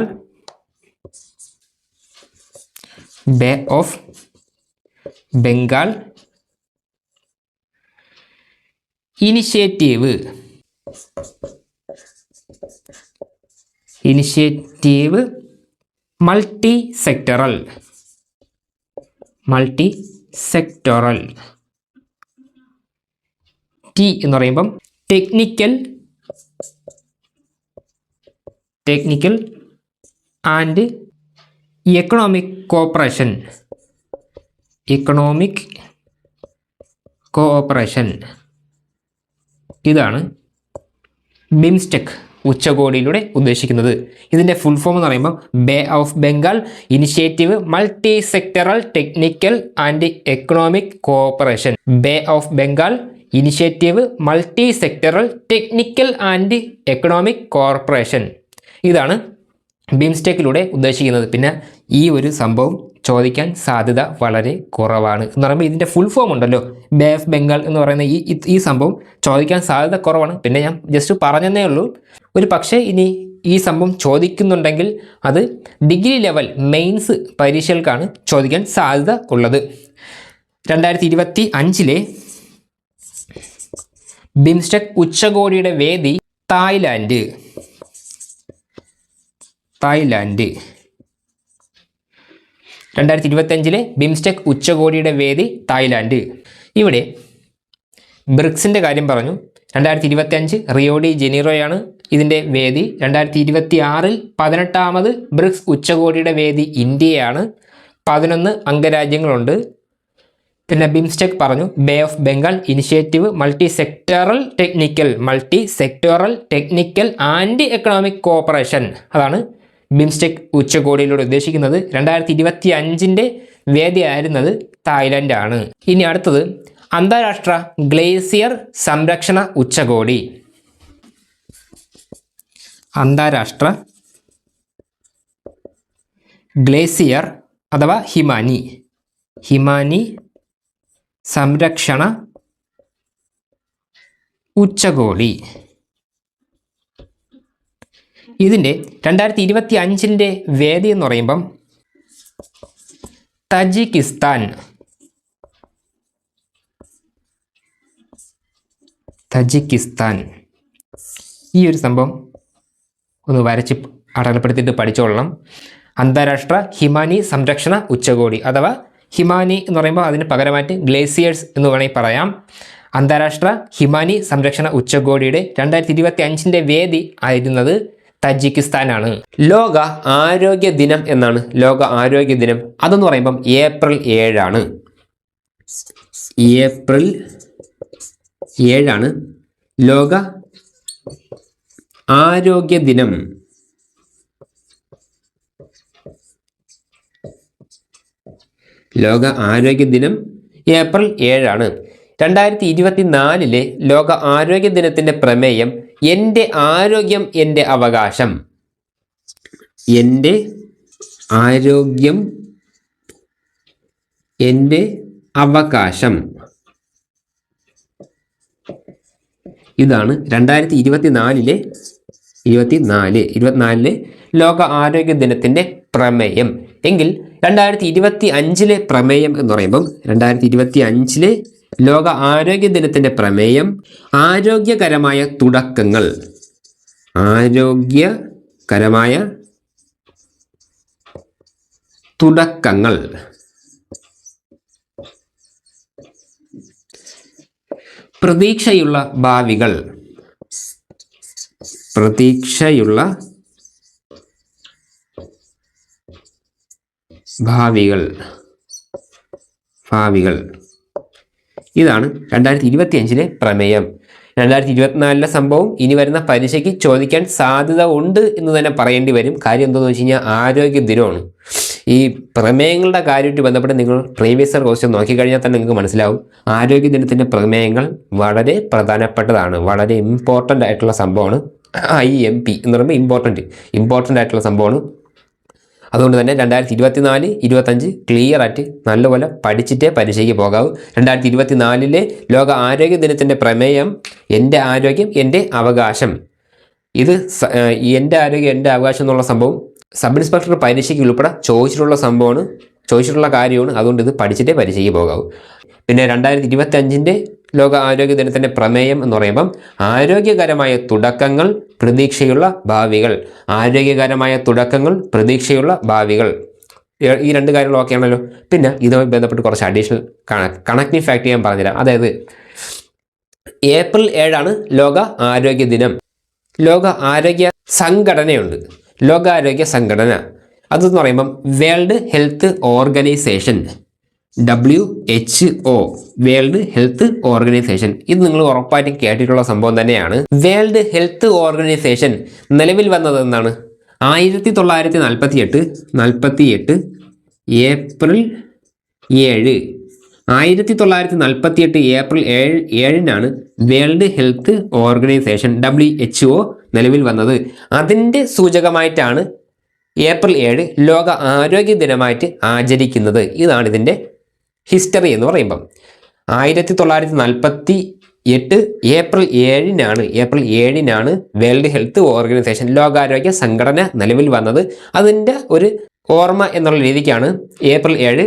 initiative multi sectoral T എന്ന് പറയുമ്പം ടെക്നിക്കൽ ആൻഡ് എക്കണോമിക് കോഓപ്പറേഷൻ ഇതാണ് ബിംസ്റ്റെക് ഉച്ചകോടിയിലൂടെ ഉദ്ദേശിക്കുന്നത്. ഇതിൻ്റെ ഫുൾ ഫോം എന്ന് പറയുമ്പോൾ bay of Bengal initiative multi sectoral technical and economic cooperation. Bay of Bengal initiative multi sectoral technical and economic corporation ഇതാണ് ബിംസ്റ്റെക്കിലൂടെ ഉദ്ദേശിക്കുന്നത്. പിന്നെ ഈ ഒരു സംഭവം ചോദിക്കാൻ സാധ്യത വളരെ കുറവാണ് എന്ന് പറയുമ്പോൾ ഇതിൻ്റെ ഫുൾ ഫോം ഉണ്ടല്ലോ, ബേ ഓഫ് ബംഗാൾ എന്ന് പറയുന്ന ഈ സംഭവം ചോദിക്കാൻ സാധ്യത കുറവാണ്. പിന്നെ ഞാൻ ജസ്റ്റ് പറഞ്ഞതേ ഉള്ളൂ. ഒരു പക്ഷേ ഇനി ഈ സംഭവം ചോദിക്കുന്നുണ്ടെങ്കിൽ അത് ഡിഗ്രി ലെവൽ മെയിൻസ് പരീക്ഷകൾക്കാണ് ചോദിക്കാൻ സാധ്യത ഉള്ളത്. 2025 ബിംസ്റ്റെക് ഉച്ചകോടിയുടെ വേദി തായ്ലാൻഡ്. 2025 ബിംസ്റ്റെക് ഉച്ചകോടിയുടെ വേദി തായ്ലാൻഡ്. ഇവിടെ ബ്രിക്സിൻ്റെ കാര്യം പറഞ്ഞു. 2025 റിയോ ഡി ജനീറോയാണ് ഇതിൻ്റെ വേദി. 2026 18ാമത് ബ്രിക്സ് ഉച്ചകോടിയുടെ വേദി ഇന്ത്യയാണ്. 11 അംഗരാജ്യങ്ങളുണ്ട്. പിന്നെ ബിംസ്റ്റെക് പറഞ്ഞു, bay of Bengal initiative multi sectoral technical and economic cooperation അതാണ് ബിംസ്റ്റെക് ഉച്ചകോടിയിലൂടെ ഉദ്ദേശിക്കുന്നത്. 2025 വേദിയായിരുന്നത് തായ്ലൻഡ് ആണ്. ഇനി അടുത്തത് അന്താരാഷ്ട്ര ഗ്ലേസിയർ സംരക്ഷണ ഉച്ചകോടി. അന്താരാഷ്ട്ര ഗ്ലേസിയർ അഥവാ ഹിമാനി സംരക്ഷണ ഉച്ചകോടി. ഇതിൻ്റെ 2025 വേദി എന്ന് പറയുമ്പം തജിക്കിസ്ഥാൻ. ഈ ഒരു സംഭവം ഒന്ന് വരച്ച് അടയാളപ്പെടുത്തിയിട്ട് പഠിച്ചോളണം. അന്താരാഷ്ട്ര ഹിമാനി സംരക്ഷണ ഉച്ചകോടി അഥവാ ഹിമാനി എന്ന് പറയുമ്പോൾ അതിന് പകരമായിട്ട് ഗ്ലേസിയേഴ്സ് എന്ന് വേണമെങ്കിൽ പറയാം. അന്താരാഷ്ട്ര ഹിമാനി സംരക്ഷണ ഉച്ചകോടിയുടെ 2025 വേദി ആയിരുന്നത് തജിക്കിസ്ഥാനാണ്. ലോക ആരോഗ്യ ദിനം എന്നാണ്. ലോക ആരോഗ്യ ദിനം അതെന്ന് പറയുമ്പം ഏപ്രിൽ 7 ആണ്. ഏപ്രിൽ 7 ആണ് ലോക ആരോഗ്യ ദിനം. ലോക ആരോഗ്യ ദിനം ഏപ്രിൽ 7 ആണ്. 2024 ലോക ആരോഗ്യ ദിനത്തിൻ്റെ പ്രമേയം എൻ്റെ ആരോഗ്യം എൻ്റെ അവകാശം. എൻ്റെ ആരോഗ്യം എൻ്റെ അവകാശം ഇതാണ് 2024 ലോക ആരോഗ്യ ദിനത്തിൻ്റെ പ്രമേയം. എങ്കിൽ 2025 പ്രമേയം എന്ന് പറയുമ്പം 2025 ലോക ആരോഗ്യ ദിനത്തിൻ്റെ പ്രമേയം ആരോഗ്യകരമായ തുടക്കങ്ങൾ. പ്രതീക്ഷയുള്ള ഭാവികൾ. ഇതാണ് 2025 പ്രമേയം. 2024 സംഭവം ഇനി വരുന്ന പരീക്ഷയ്ക്ക് ചോദിക്കാൻ സാധ്യത ഉണ്ട് എന്ന് തന്നെ പറയേണ്ടി വരും. കാര്യം എന്താണെന്ന് വെച്ച് കഴിഞ്ഞാൽ ആരോഗ്യ ദിനമാണ്. ഈ പ്രമേയങ്ങളുടെ കാര്യമായിട്ട് ബന്ധപ്പെട്ട് നിങ്ങൾ പ്രീവിയസ് ഇയർ ക്വസ്റ്റ്യൻ നോക്കിക്കഴിഞ്ഞാൽ തന്നെ നിങ്ങൾക്ക് മനസ്സിലാവും ആരോഗ്യ ദിനത്തിൻ്റെ പ്രമേയങ്ങൾ വളരെ പ്രധാനപ്പെട്ടതാണ്, വളരെ ഇമ്പോർട്ടൻ്റ് ആയിട്ടുള്ള സംഭവമാണ്. IMP എന്ന് പറയുമ്പോൾ ഇമ്പോർട്ടൻ്റ് ആയിട്ടുള്ള സംഭവമാണ്. അതുകൊണ്ട് തന്നെ 2024, 2025 ക്ലിയർ ആയിട്ട് നല്ലപോലെ പഠിച്ചിട്ടേ പരീക്ഷയ്ക്ക് പോകാവൂ. 2024 ലോക ആരോഗ്യ ദിനത്തിൻ്റെ പ്രമേയം എൻ്റെ ആരോഗ്യം എൻ്റെ അവകാശം. ഇത് എൻ്റെ ആരോഗ്യം എൻ്റെ അവകാശം എന്നുള്ള സംഭവം സബ് ഇൻസ്പെക്ടർ പരീക്ഷയ്ക്ക് ഉൾപ്പെടെ ചോദിച്ചിട്ടുള്ള കാര്യമാണ്. അതുകൊണ്ട് ഇത് പഠിച്ചിട്ടേ പരീക്ഷയ്ക്ക് പോകാവൂ. പിന്നെ 2025 ലോക ആരോഗ്യ ദിനത്തിൻ്റെ പ്രമേയം എന്ന് പറയുമ്പം ആരോഗ്യകരമായ തുടക്കങ്ങൾ, പ്രതീക്ഷയുള്ള ഭാവികൾ. ആരോഗ്യകരമായ തുടക്കങ്ങൾ, പ്രതീക്ഷയുള്ള ഭാവികൾ. ഈ രണ്ട് കാര്യങ്ങൾ ഓക്കെ ആണല്ലോ. പിന്നെ ഇതുമായി ബന്ധപ്പെട്ട് കുറച്ച് അഡീഷണൽ കണക്റ്റിംഗ് ഫാക്ട് ഞാൻ പറഞ്ഞുതരാം. അതായത് ഏപ്രിൽ 7 ലോക ആരോഗ്യ ദിനം. ലോക ആരോഗ്യ സംഘടനയുണ്ട്. ലോകാരോഗ്യ സംഘടന അതെന്ന് പറയുമ്പം world health organisation, WHO, world health organisation. ഇത് നിങ്ങൾ ഉറപ്പായിട്ടും കേട്ടിട്ടുള്ള സംഭവം തന്നെയാണ്. വേൾഡ് ഹെൽത്ത് ഓർഗനൈസേഷൻ നിലവിൽ വന്നത് എന്നാണ് 1948 April 7. 1948 April 7 world health organisation WHO നിലവിൽ വന്നത്. അതിൻ്റെ സൂചകമായിട്ടാണ് ഏപ്രിൽ 7 ലോക ആരോഗ്യ ദിനമായിട്ട് ആചരിക്കുന്നത്. ഇതാണ് ഇതിൻ്റെ ഹിസ്റ്ററി എന്ന് പറയുമ്പം. 1948 ഏപ്രിൽ 7 വേൾഡ് ഹെൽത്ത് ഓർഗനൈസേഷൻ, ലോകാരോഗ്യ സംഘടന നിലവിൽ വന്നത്. അതിൻ്റെ ഒരു ഓർമ്മ എന്നുള്ള രീതിക്കാണ് ഏപ്രിൽ 7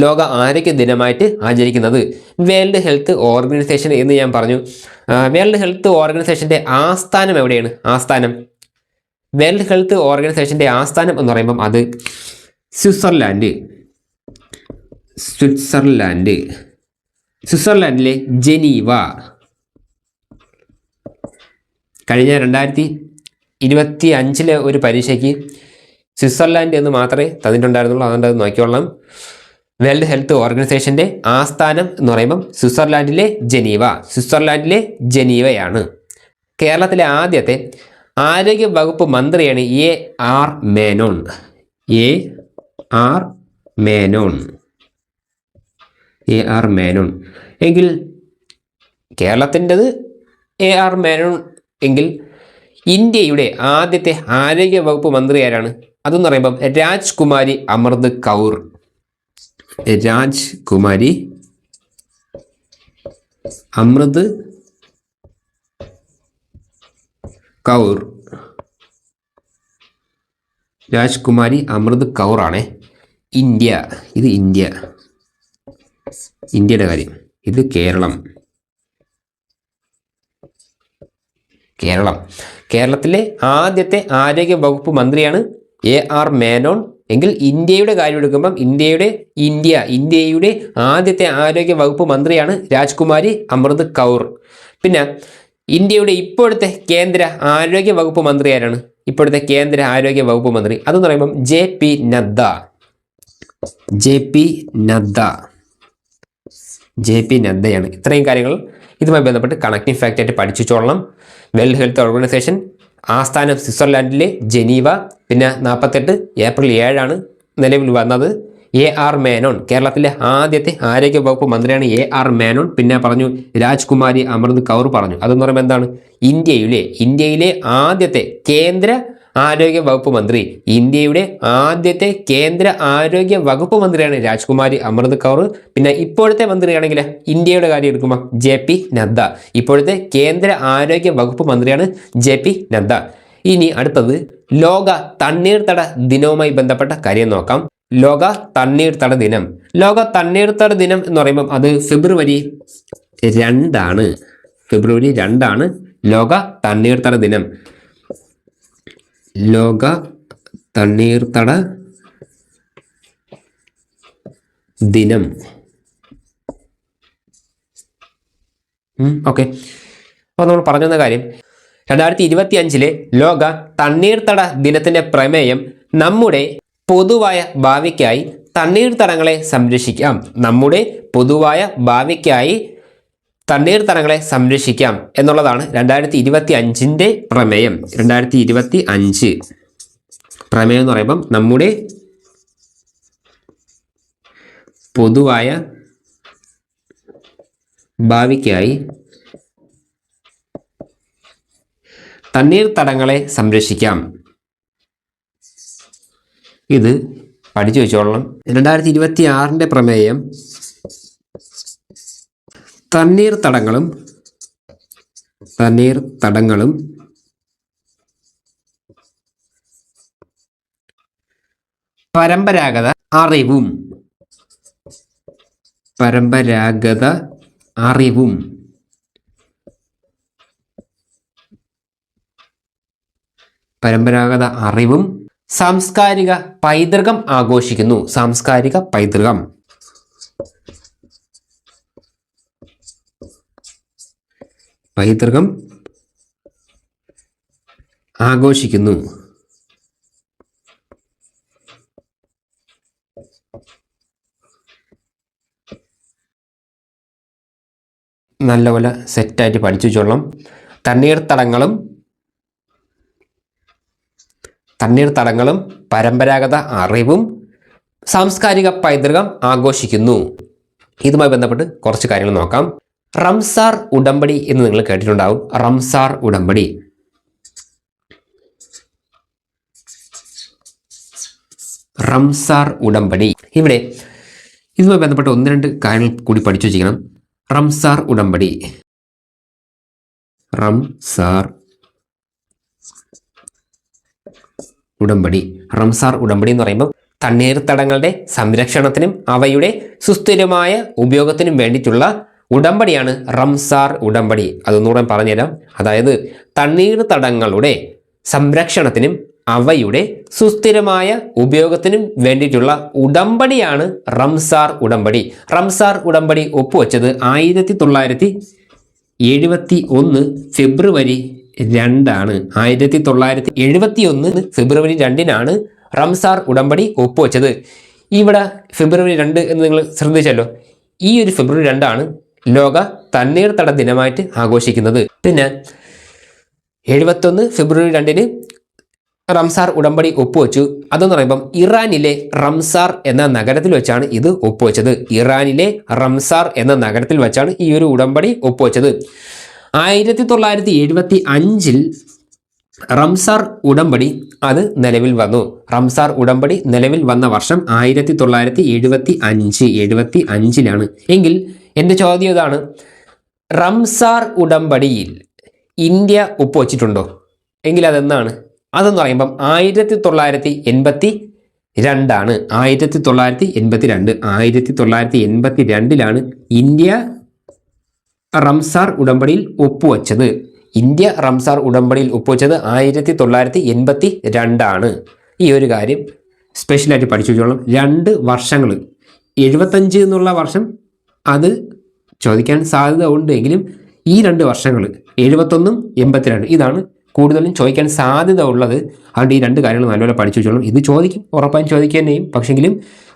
ലോക ആരോഗ്യ ദിനമായിട്ട് ആചരിക്കുന്നത്. വേൾഡ് ഹെൽത്ത് ഓർഗനൈസേഷൻ എന്ന് ഞാൻ പറഞ്ഞു. വേൾഡ് ഹെൽത്ത് ഓർഗനൈസേഷൻ്റെ ആസ്ഥാനം എവിടെയാണ്? വേൾഡ് ഹെൽത്ത് ഓർഗനൈസേഷൻ്റെ ആസ്ഥാനം എന്ന് പറയുമ്പം അത് സ്വിറ്റ്സർലൻഡിലെ ജനീവ. കഴിഞ്ഞ 2025 ഒരു പരീക്ഷയ്ക്ക് സ്വിറ്റ്സർലാൻഡ് എന്ന് മാത്രമേ തന്നിട്ടുണ്ടായിരുന്നുള്ളൂ. അതുകൊണ്ട് അത് നോക്കിക്കൊള്ളാം. വേൾഡ് ഹെൽത്ത് ഓർഗനൈസേഷൻ്റെ ആസ്ഥാനം എന്ന് പറയുമ്പം സ്വിറ്റ്സർലാൻഡിലെ ജനീവയാണ്. കേരളത്തിലെ ആദ്യത്തെ ആരോഗ്യ വകുപ്പ് മന്ത്രിയാണ് AR മേനോൻ. എങ്കിൽ കേരളത്തിൻ്റെത് AR മേനോൻ എങ്കിൽ ഇന്ത്യയുടെ ആദ്യത്തെ ആരോഗ്യ വകുപ്പ് മന്ത്രി ആരാണ്? അതെന്ന് പറയുമ്പം രാജ്കുമാരി അമൃത് കൗർ. രാജ്കുമാരി അമൃത് കൗർ ആണേ. ഇത് ഇന്ത്യയുടെ കാര്യം. ഇത് കേരളത്തിലെ ആദ്യത്തെ ആരോഗ്യ വകുപ്പ് മന്ത്രിയാണ് AR മേനോൻ. എങ്കിൽ ഇന്ത്യയുടെ കാര്യം എടുക്കുമ്പം ഇന്ത്യയുടെ ആദ്യത്തെ ആരോഗ്യ വകുപ്പ് മന്ത്രിയാണ് രാജ്കുമാരി അമൃത് കൗർ. പിന്നെ ഇന്ത്യയുടെ ഇപ്പോഴത്തെ കേന്ദ്ര ആരോഗ്യ വകുപ്പ് മന്ത്രി ആരാണ്? അതെന്ന് പറയുമ്പം JP നദ്ദയാണ്. ഇത്രയും കാര്യങ്ങൾ ഇതുമായി ബന്ധപ്പെട്ട് കണക്റ്റിംഗ് ഫാക്റ്റ് ആയിട്ട് പഠിച്ചോളണം. വേൾഡ് ഹെൽത്ത് ഓർഗനൈസേഷൻ ആസ്ഥാനം സ്വിറ്റ്സർലാൻഡിലെ ജനീവ. പിന്നെ 48 ഏപ്രിൽ 7 നിലവിൽ വന്നത്. AR മേനോൻ, കേരളത്തിലെ ആദ്യത്തെ ആരോഗ്യ വകുപ്പ് മന്ത്രിയാണ് AR മേനോൻ. പിന്നെ പറഞ്ഞു രാജ്കുമാരി അമൃത് കൗർ പറഞ്ഞു. അതെന്ന് പറയുമ്പോൾ എന്താണ്? ഇന്ത്യയിലെ ആദ്യത്തെ കേന്ദ്ര ആരോഗ്യ വകുപ്പ് മന്ത്രിയാണ് രാജ്കുമാരി അമൃത് കൗർ. പിന്നെ ഇപ്പോഴത്തെ മന്ത്രിയാണെങ്കിൽ ഇന്ത്യയുടെ കാര്യം എടുക്കുമ്പോൾ JP നദ്ദ. ഇപ്പോഴത്തെ കേന്ദ്ര ആരോഗ്യ വകുപ്പ് മന്ത്രിയാണ് JP നദ്ദ. ഇനി അടുത്തത് ലോക തണ്ണീർത്തട ദിനവുമായി ബന്ധപ്പെട്ട കാര്യം നോക്കാം. ലോക തണ്ണീർത്തട ദിനം എന്ന് പറയുമ്പം അത് ഫെബ്രുവരി 2 ലോക തണ്ണീർത്തട ദിനം. ഓക്കെ. അപ്പോൾ നമ്മൾ പറഞ്ഞു വന്ന കാര്യം 2025 ലോക തണ്ണീർത്തട ദിനത്തിൻ്റെ പ്രമേയം നമ്മുടെ പൊതുവായ ഭാവിക്കായി തണ്ണീർത്തടങ്ങളെ സംരക്ഷിക്കാം. എന്നുള്ളതാണ് 2025 പ്രമേയം. 2025 പ്രമേയം എന്ന് പറയുമ്പം നമ്മുടെ പൊതുവായ ഭാവിക്കായി തണ്ണീർത്തടങ്ങളെ സംരക്ഷിക്കാം. ഇത് പഠിച്ചു വെച്ചോളണം. 2026 പ്രമേയം തണ്ണീർത്തടങ്ങളും പരമ്പരാഗത അറിവും. പരമ്പരാഗത അറിവും സാംസ്കാരിക പൈതൃകം ആഘോഷിക്കുന്നു. സാംസ്കാരിക പൈതൃകം. പൈതൃകം ആഘോഷിക്കുന്നു. നല്ലപോലെ സെറ്റായിട്ട് പഠിച്ചു വെച്ചോളണം. തണ്ണീർത്തടങ്ങളും പരമ്പരാഗത അറിവും സാംസ്കാരിക പൈതൃകം ആഘോഷിക്കുന്നു. ഇതുമായി ബന്ധപ്പെട്ട് കുറച്ച് കാര്യങ്ങൾ നോക്കാം. റംസാർ ഉടമ്പടി എന്ന് നിങ്ങൾ കേട്ടിട്ടുണ്ടാവും. റംസാർ ഉടമ്പടി. റംസാർ ഉടമ്പടി. ഇവിടെ ഇതുമായി ബന്ധപ്പെട്ട് 1-2 കാര്യങ്ങൾ കൂടി പഠിച്ചു വെച്ചിരിക്കണം. റംസാർ ഉടമ്പടി. റംസാർ ഉടമ്പടി എന്ന് പറയുമ്പോൾ തണ്ണീർത്തടങ്ങളുടെ സംരക്ഷണത്തിനും അവയുടെ സുസ്ഥിരമായ ഉപയോഗത്തിനും വേണ്ടിയിട്ടുള്ള ഉടമ്പടിയാണ് റംസാർ ഉടമ്പടി. അതൊന്നുകൂടെ പറഞ്ഞുതരാം. അതായത് തണ്ണീർത്തടങ്ങളുടെ സംരക്ഷണത്തിനും അവയുടെ സുസ്ഥിരമായ ഉപയോഗത്തിനും വേണ്ടിയിട്ടുള്ള ഉടമ്പടിയാണ് റംസാർ ഉടമ്പടി. റംസാർ ഉടമ്പടി ഒപ്പുവെച്ചത് 1971 ഫെബ്രുവരി 2 1971 ഫെബ്രുവരി 2 റംസാർ ഉടമ്പടി ഒപ്പുവെച്ചത്. ഇവിടെ ഫെബ്രുവരി 2 എന്ന് നിങ്ങൾ ശ്രദ്ധിച്ചല്ലോ. ഈ ഒരു ഫെബ്രുവരി 2 ലോക തണ്ണീർത്തട ദിനമായിട്ട് ആഘോഷിക്കുന്നത്. പിന്നെ 71 ഫെബ്രുവരി 2 റംസാർ ഉടമ്പടി ഒപ്പുവെച്ചു. അതെന്ന് പറയുമ്പം ഇറാനിലെ റംസാർ എന്ന നഗരത്തിൽ വെച്ചാണ് ഇത് ഒപ്പുവെച്ചത്. ഇറാനിലെ റംസാർ എന്ന നഗരത്തിൽ വെച്ചാണ് ഈ ഒരു ഉടമ്പടി ഒപ്പുവെച്ചത്. 1975 റംസാർ ഉടമ്പടി അത് നിലവിൽ വന്നു. റംസാർ ഉടമ്പടി നിലവിൽ വന്ന വർഷം 1975 എങ്കിൽ എൻ്റെ ചോദ്യം ഇതാണ്, റംസാർ ഉടമ്പടിയിൽ ഇന്ത്യ ഒപ്പുവെച്ചിട്ടുണ്ടോ? എങ്കിൽ അതെന്നാണ്? അതെന്ന് പറയുമ്പം 1982 1982 ഇന്ത്യ റംസാർ ഉടമ്പടിയിൽ ഒപ്പുവെച്ചത്. 1982 ഈ ഒരു കാര്യം സ്പെഷ്യലായിട്ട് പഠിച്ചു വെച്ചോളാം. 2 വർഷങ്ങൾ 75 എന്നുള്ള വർഷം അത് ചോദിക്കാൻ സാധ്യത ഉണ്ട്. എങ്കിലും ഈ 2 വർഷങ്ങൾ 71 82 ഇതാണ് കൂടുതലും ചോദിക്കാൻ സാധ്യത ഉള്ളത്. അതുകൊണ്ട് ഈ 2 കാര്യങ്ങൾ നല്ലപോലെ പഠിച്ചു വെച്ചോളാം. ഇത് ചോദിക്കും, ഉറപ്പായും ചോദിക്കുക തന്നെയും. പക്ഷെങ്കിലും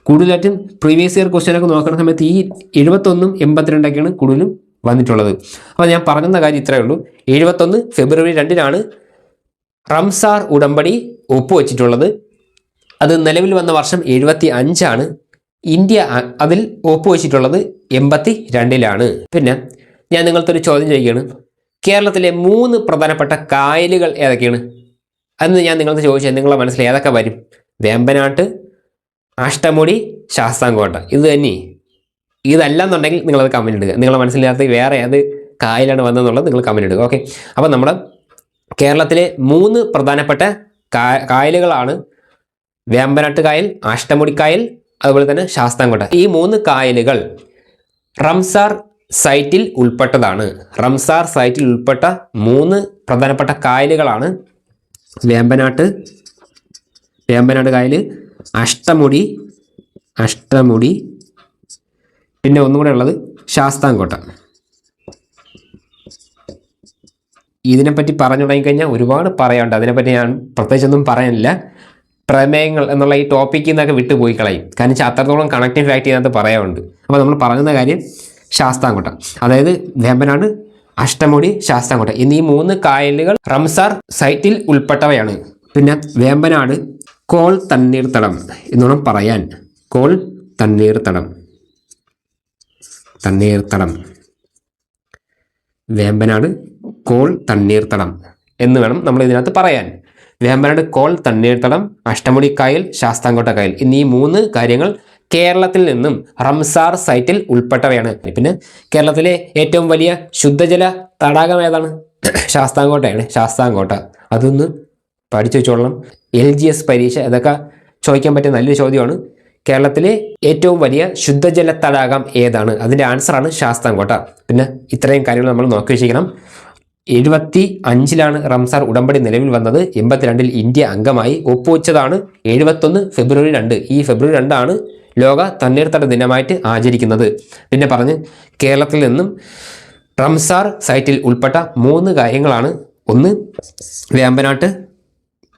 കൂടുതലായിട്ടും പ്രീവിയസ് ഇയർ ക്വസ്റ്റ്യനൊക്കെ നോക്കുന്ന സമയത്ത് ഈ 71 82 കൂടുതലും വന്നിട്ടുള്ളത്. അപ്പോൾ ഞാൻ പറഞ്ഞ കാര്യം ഇത്രയേ ഉള്ളൂ. 71 ഫെബ്രുവരി 2 റംസാർ ഉടമ്പടി ഒപ്പുവെച്ചിട്ടുള്ളത്. അത് നിലവിൽ വന്ന വർഷം 75 ഇന്ത്യ അതിൽ ഒപ്പുവെച്ചിട്ടുള്ളത് 82 പിന്നെ ഞാൻ നിങ്ങൾക്കൊരു ചോദ്യം ചെയ്യുകയാണ്. കേരളത്തിലെ 3 പ്രധാനപ്പെട്ട കായലുകൾ ഏതൊക്കെയാണ്? അന്ന് ഞാൻ നിങ്ങൾക്ക് ചോദിച്ചാൽ നിങ്ങളുടെ മനസ്സിൽ ഏതൊക്കെ വരും? വേമ്പനാട്ട്, അഷ്ടമുടി, ശാസ്താംകോട്ട. ഇത് തന്നെ. ഇതല്ല എന്നുണ്ടെങ്കിൽ നിങ്ങളത് കമൻറ്റ് ഇടുക. നിങ്ങളുടെ മനസ്സിനകത്ത് വേറെ ഏത് കായലാണ് വന്നതെന്നുള്ളത് നിങ്ങൾ കമൻറ്റ് ഇടുക. ഓക്കെ. അപ്പോൾ നമ്മൾ കേരളത്തിലെ 3 പ്രധാനപ്പെട്ട കായലുകളാണ് വേമ്പനാട്ട് കായൽ, അഷ്ടമുടി കായൽ, അതുപോലെ തന്നെ ശാസ്താംകോട്ട. ഈ 3 കായലുകൾ റംസാർ സൈറ്റിൽ ഉൾപ്പെട്ടതാണ്. റംസാർ സൈറ്റിൽ ഉൾപ്പെട്ട 3 പ്രധാനപ്പെട്ട കായലുകളാണ് വേമ്പനാട്ട് കായൽ, അഷ്ടമുടി, പിന്നെ ഒന്നുകൂടെ ഉള്ളത് ശാസ്താംകോട്ട. ഇതിനെപ്പറ്റി പറഞ്ഞു തുടങ്ങിക്കഴിഞ്ഞാൽ ഒരുപാട് പറയാനുണ്ട്. അതിനെപ്പറ്റി ഞാൻ പ്രത്യേകിച്ചൊന്നും പറയാനില്ല. പ്രമേയങ്ങൾ എന്നുള്ള ഈ ടോപ്പിക്കിൽ നിന്നൊക്കെ വിട്ടുപോയി കളയും. കാരണം വെച്ചാൽ അത്രത്തോളം കണക്റ്റീവ് ഫാക്ട് ഇതിനകത്ത് പറയാനുണ്ട്. അപ്പോൾ നമ്മൾ പറയുന്ന കാര്യം ശാസ്താംകോട്ട, അതായത് വേമ്പനാട്, അഷ്ടമുടി, ശാസ്താംകോട്ട എന്നീ 3 കായലുകൾ റംസാർ സൈറ്റിൽ ഉൾപ്പെട്ടവയാണ്. പിന്നെ വേമ്പനാട് കോൾ തണ്ണീർത്തടം എന്നോണം പറയാൻ. കോൾ തണ്ണീർത്തടം വേമ്പനാട് കോൾ തണ്ണീർത്തടം എന്ന് വേണം നമ്മൾ ഇതിനകത്ത് പറയാൻ. വേമ്പനാട് കോൾ തണ്ണീർത്തടം, അഷ്ടമുടി കായൽ, ശാസ്താംകോട്ട കായൽ എന്നീ 3 കാര്യങ്ങൾ കേരളത്തിൽ നിന്നും റംസാർ സൈറ്റിൽ ഉൾപ്പെട്ടവയാണ്. പിന്നെ കേരളത്തിലെ ഏറ്റവും വലിയ ശുദ്ധജല തടാകം ഏതാണ്? ശാസ്താംകോട്ടയാണ്. ശാസ്താംകോട്ട അതൊന്ന് പഠിച്ചു വെച്ചോളണം. LGS പരീക്ഷ ഇതൊക്കെ ചോദിക്കാൻ പറ്റിയ നല്ലൊരു ചോദ്യമാണ്. കേരളത്തിലെ ഏറ്റവും വലിയ ശുദ്ധജല തടാകം ഏതാണ്? അതിൻ്റെ ആൻസറാണ് ശാസ്താംകോട്ട. പിന്നെ ഇത്രയും കാര്യങ്ങൾ നമ്മൾ നോക്കി വെച്ചിരിക്കണം. 75-ലാണ് റംസാർ ഉടമ്പടി നിലവിൽ വന്നത്. 82-ൽ ഇന്ത്യ അംഗമായി. ഒപ്പുവെച്ചതാണ് 71 ഫെബ്രുവരി 2. ഈ ഫെബ്രുവരി 2 ലോക തണ്ണീർത്തട ദിനമായിട്ട് ആചരിക്കുന്നത്. പിന്നെ പറഞ്ഞ് കേരളത്തിൽ നിന്നും റംസാർ സൈറ്റിൽ ഉൾപ്പെട്ട 3 കാര്യങ്ങളാണ്. 1 വേമ്പനാട്ട്